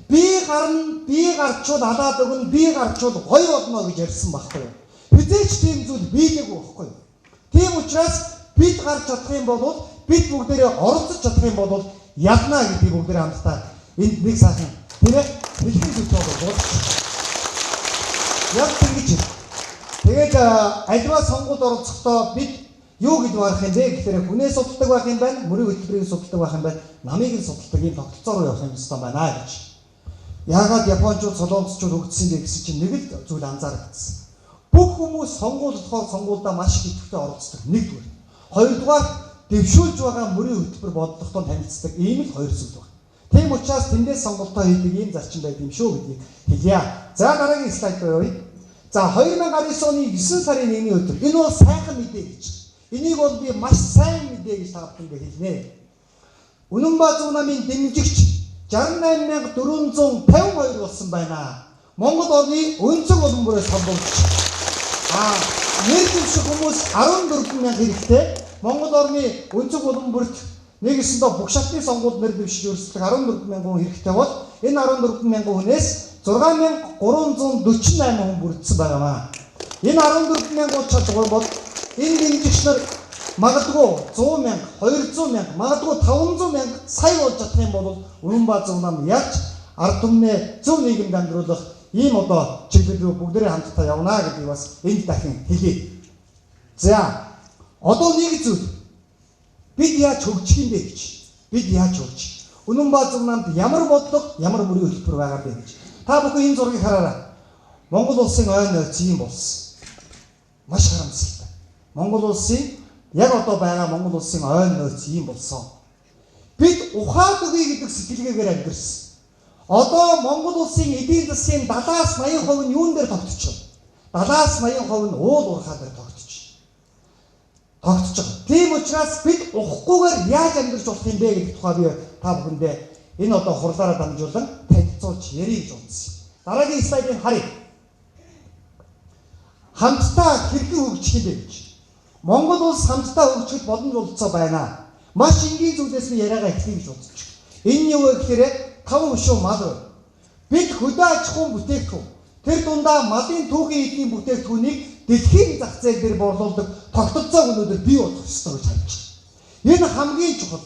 Би гарчвал алаад өгнө, би гарчвал гоё болно гэж ярьсан байхгүй юу? Хизээч тийм зүйл биелээгүй байхгүй юу? Тийм учраас бид гарч чадах юм бол бид бүгдээрээ оролцож чадах юм бол ялна гэдгийг бүгдээрээ хамтдаа энд нэг сайхан тийм ээ хэлхэн зүйл бол яг ингэж. Тэгээд альва сонгуульд оролцохдоо бид юу гэж барах юм бэ гэхээр хүнээ судалдаг байх юм байна, мөрийн хөтөлбөрийг судалдаг байх юм байна, намыг нь судалдаг юм тогтолцоо руу явах юм байна байна гэж. Яагаад Япончууд солонгосчууд хөгжсөн бэ гэсэн чинь нэг л зүйл анзаарчихсан. Бүх хүмүүс сонгуул болохоор сонгуульдаа маш их идэвхтэй оролцдог. Нэгдүгээр. Хоёрдугаар дэвшүүлж байгаа мөрийн хөтөлбөр бодлоготой танилцдаг ийм л хоёр зүйл байна. Тийм учраас тэндээс сонголтоо хийдэг ийм зарчим байд юм шүү гэдгийг хэлье. За дараагийн слайд явъя. За 2019 оны 9 сарын 1-ний өдөр энэ бол сайхан мэдээ гэж. Энийг бол би маш сайн мэдээ гэж та бүхэнд хэлнэ. Үнэнбаа намын дэмжигч 68452 болсон байна. Монгол орны өнцөг улам бүрээс хамбуулж. Нэр дэвших хүмүүс 14000 хэрэгтэй. Монгол орны өнцөг улам бүрт нэгэсэндээ бүх шатны сонгуульд нэр дэвшиж өрсөлдөх 14000 хүн хэрэгтэй бол энэ 14000 хүнээс 6348 хүн бүрдсэн байнамаа. Энэ 14000 хүн чадвар бол энэ дэмжигч нар магадгүй 100,000, 200,000, магадгүй 500,000 сая болж чадах юм бол Үнэнбаа нам яаж ард түмнээ зөв нийгэмд амьдруулах ийм одоо чиглэл рүү бүгдээрээ хамтдаа явна гэдгийг бас энд дахин хэлье. За одоо нэг зүйл бид яаж хөгжих юм бэ гэж. Бид яаж хөгжих? Үнэнбаа намд ямар бодлого, ямар мөрийн хөтөлбөр байгаа бэ гэж. Та бүхэн энэ зургийг хараарай. Монгол улсын ойн нойц ийм болсон. Маш харамсалтай. Монгол улсын яг одоо байгаа Монгол улсын ойн нойц ийм болсон. Бид ухаад өгье гэдэг сэтгэлгээгээр амьдэрсэн. Одоо Монгол улсын эдийн засгийн 70-80% нь юун дээр тогтчихв? 70-80% нь уул уурхай дээр тогтчих. Тийм учраас бид ухахгүйгээр яаж амьдарч болох юм бэ гэдэг тухай би та бүхэндээ энэ одоо хурлаараа дамжуулан танилцуулж ярих гэж бодсон. Дараагийн слайдыг харъя. Хамтдаа хэрхэн хөгжих юм бэ гэж. Монгол улс хамтдаа хөгжих боломж олцоо байна. Маш энгийн зүйлээс би яриагаа эхлэе гэж бодож байна. Энэ юу вэ гэхээр 5 хөшөө мал байна. Бид хөдөө аж ахуйн бүтээгдэхүүн тэр дундаа малын түүхийн эдийн бүтээгдэхүүнийг дэлхийн зах зээл дээр борлуулдаг тогтолцоог өнөөдөр бий болгох ёстой гэж харж байна. Энэ хамгийн чухал.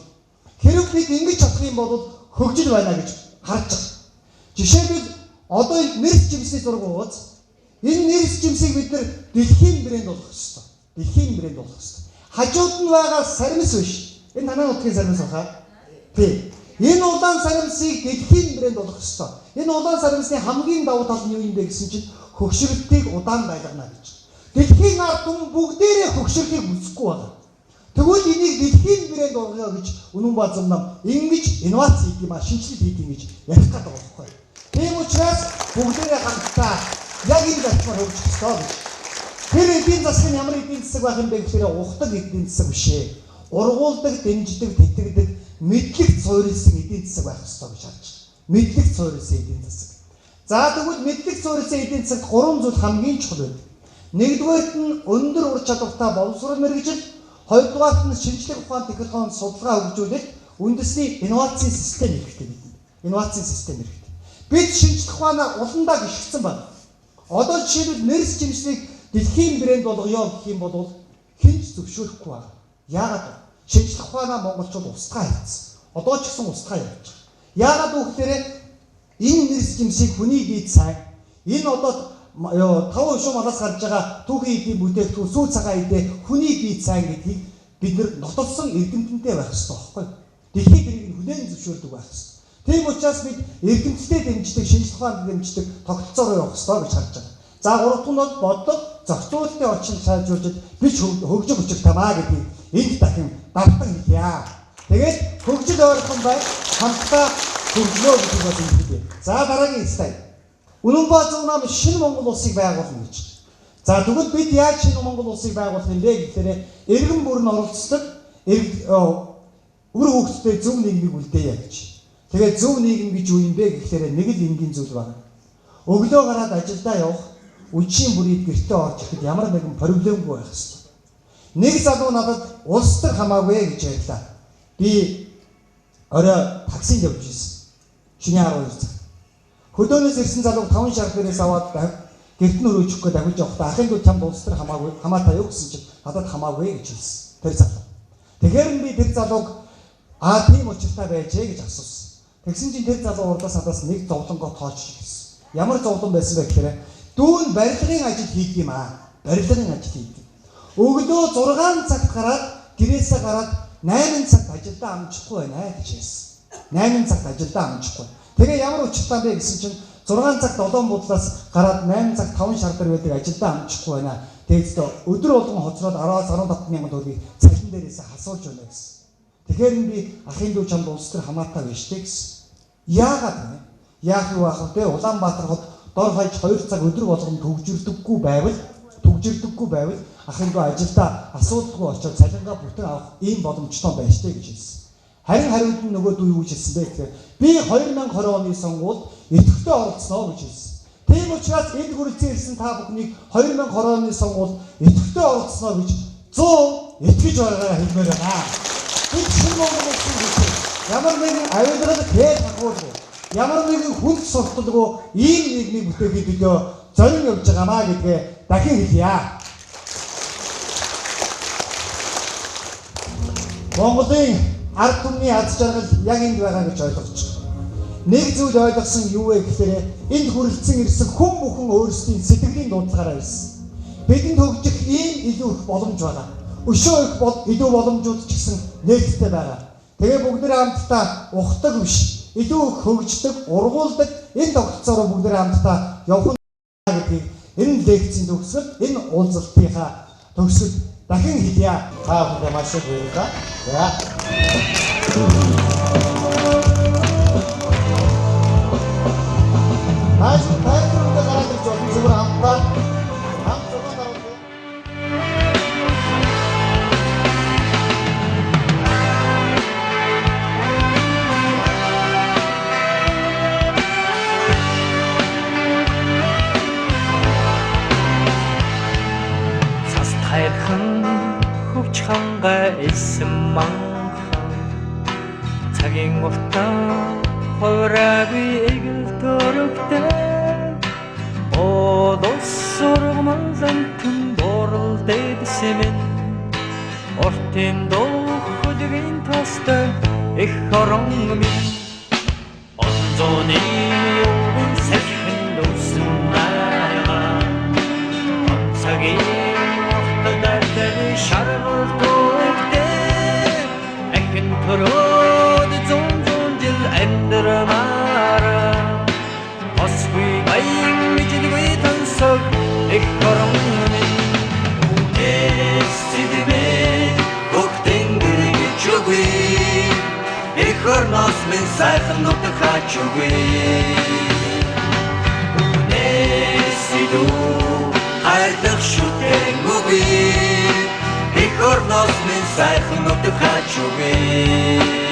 Хэрэг бид ингэж чадах юм бол хөгжил байна гэж харж байгаа. Жишээлбэл одоо энэ нэрс жимсний зураг ууз. Энэ нэрс жимсийг бид нэр дэлхийн брэнд болгох ёстой. Дэлхийн брэнд болгох ёстой. Хажууд нь байгаа саримс биш. Энэ танай нутгийн саримс баха. Тийм. Энэ улаан саримсыг дэлхийн брэнд болгох ёстой. Энэ улаан саримсны хамгийн давуу тал нь юу юм бэ гэсэн чинь хөгшрөлтийг удаан байлгана гэж. Дэлхийн ард түмэн бүгдээрээ хөгшрөхийг хүсэхгүй байна. Тэгвэл энийг дэлхийн брэнд болгоё гэж Үнэнбаа нам ингэж инновац хийх юм шинжилэл хийх юм гэж ярих гэдэг байхгүй. Тийм учраас бүгдээрээ хамтдаа яг энэ зарчмаар хөгжих ёстой гэж. Тэр эдийн засгийн ямар эдийн засаг байх юм бэ гэхээр ухдаг эдийн засаг биш ээ. Ургуулдаг, дэмждэг, тэтгэдэг, мэдлэг суурилсан эдийн засаг байх ёстой гэж харж байна. Мэдлэг суурилсан эдийн засаг. За тэгвэл мэдлэг суурилсан эдийн засагт 3 зүйл хамгийн чухал байдаг. Нэгдүгээрт нь өндөр ур чадвартай боловсрол мэргэжил, хоёрдугаарт нь шинжлэх ухаан технологийн судалгаа хөгжүүлэлт, үндэсний инновацийн систем хэрэгтэй гэдэг. Инновацийн систем хэрэгтэй. Бид шинжлэх ухаанаа уландаа гიშгцэн байна. Одоо жишээлбэл нэрс жимсийг дэлхийн брэнд болгоё гэх юм бол хинч зөвшөөрөхгүй байна. Яагаад вэ? Шинжлэх ухаанаа монголчууд устгаа хийсэн. Одоо ч гэсэн устгаа явж байгаа. Яагаад вэ гэхээр энэ нэрс жимсийг хүний биед сайн энэ одоо 5 хөшөө малаас гарч байгаа түүхийн эдийн бүтээгдэхүүн сүү цагаан эдээ хүний биед сайн гэдгийг бид нар нотолсон эрдэмтэнтэй байх хэрэгтэй байхгүй юу? Дэлхийд тэрийг хүлээн зөвшөөрдөг байх хэрэгтэй. Тийм учраас бид эрдэмтдтэй дэмждэг, шинжлэх ухаанд дэмждэг тогтолцоо руу явах хэрэгтэй гэж харж байгаа. За 3 дахь нь бол бодлого, зохицуулалтын орчин сайжруулж бич хөгжих хүчил тамаа гэдгийг энд дахин давтан хэлье. Тэгээд хөгжил ойрхон бай хамтдаа хөгжлөө гэдэг бол энэ хэлье. За дараагийн слайд. Үнэнбаа нам шинэ Монгол улсыг байгуулна гэж. За тэгвэл бид яаж шинэ Монгол улсыг байгуулах юм бэ гэхээр эргэн бүр нь оролцдог үр хөвгттэй зөв нийгмийг үлдээе гэж. Тэгээд зөв нийгэм гэж юу юм бэ гэхээр нэг л энгийн зүйл байна. Өглөө гараад ажилдаа явах, үчийн бүрийд гэртээ орж ирэхэд ямар нэгэн проблемгүй байх хэрэгтэй. Нэг залуу надад улс төр хамаагүй гэж ярьлаа. Би орой таксинд явж ирсэн. Шинэ 12 цаг. Хөдөөнөөс ирсэн залуу 5 шар дээрээс аваад гэрт нь өрөөжөхгүй давж явахдаа ахын дүү чамд улс төр хамаатай юу гэсэн чинь надад хамаагүй гэж хэлсэн. Тэр залуу. Тэгэхээр би тэр залууг тийм учиртай байжээ гэж асуусан. Тэгсэн чинь тэр залуу урдаас надаас нэг зовлонгоо тоочж ирсэн. Ямар зовлон байсан бэ гэхээр дүүн барилгын ажил хийдэг юм аа. Барилгын ажил хийдэг. Өглөө 6 цагт гараад гэрээсээ гараад 8 цагт ажилдаа амжихгүй байна гэж хэлсэн. 8 цагт ажилдаа амжихгүй. Тэгээ ямар учиртай бэ гэсэн чинь 6 цагт 7 буудлаас гараад 8 цагт 5 шар дээр байдаг ажилдаа амжихгүй байна. Тэгээд өдөр болгон хоцроод 10-аас 15 мянган төгрөгийг цалин дээрээс хасуулж байна гэсэн. Тэгэхээр би ахын дүү чамд улс төр хамаатай биш тэ гэсэн. Яагаад вэ? Яах вэ ах вэ? Улаанбаатар хот дор хаяж 2 цаг өдөр болгон төгжирдэггүй байвал ахын дүү ажилдаа асуудалгүй очоод цалингаа бүтэн авах ийм боломжтой байж тээ гэж хэлсэн. Харин хариуд нь нөгөө дүү юу гэж хэлсэн бэ гэхээр би 2020 оны сонгуульд идэвхтэй оролцсноо гэж хэлсэн. Тийм учраас энд хүрэлцэн ирсэн та бүхнийг 2020 оны сонгуульд идэвхтэй оролцсноо гэж 100 итгэж байгаараа хэлмээр байна. Бид шинэ Монгол улсын гэж ямар нэгэн аюулгүй хэл хахуулгүй, ямар нэгэн хүнд сурталгүй ийм нийгмийг бүтээхэд төлөө зорин явж байгаамаа гэдгээ дахин хэлье. Монголын ард түмний аз жаргал яг энд байгаа гэж ойлгож байна. Нэг зүйл ойлгосон юу вэ гэхээр энд хүрэлцэн ирсэн хүн бүхэн өөрсдийн сэтгэлийн дуудлагаараа ирсэн. Бидэнд хөгжих ийм илүү их боломж байгаа. Өшөө их илүү боломжууд ч гэсэн нээлттэй байгаа. Тэгээ бүгдээ хамтдаа ухдаг биш, илүү их хөгждөг, ургуулдаг энэ тогтолцоороо бүгдээ хамтдаа явах гэдгийг энэ лекцийн төгсгөл, энэ уулзалтынхаа төгсгөл дахин хэлье. Та бүхэнд маш их баярлалаа. За. Тайрын гараад ирж байгаа зүгээр хамтдаа хамт зураг авах. Цас тайрхан хөвч хангаа элсэн манхан цагийн уртаа хойраагүй эгэл төрөгтэй одос сургаман зантэн дорол дэдсэмэн ортын дохудгийн тастай их хорон минь онзоны юун сэхэн дусан найгаа цагийн уртаа шаргал төгтэй эхэн төрөөд зон жил амьдрамаараа осгүй баян мижлгүй тансаг их хорон минь үнэс сидмээ хөхтэн гэргэж үгүй их хорноос минь сайхан нутаг хач үгүй үнэс сидүү хайрлах шүтэн үгүй их хорноос минь сайхан нутаг хач үгүй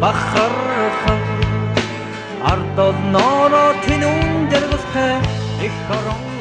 бахархан ардол норо тинүн дэргэлтэй их хорон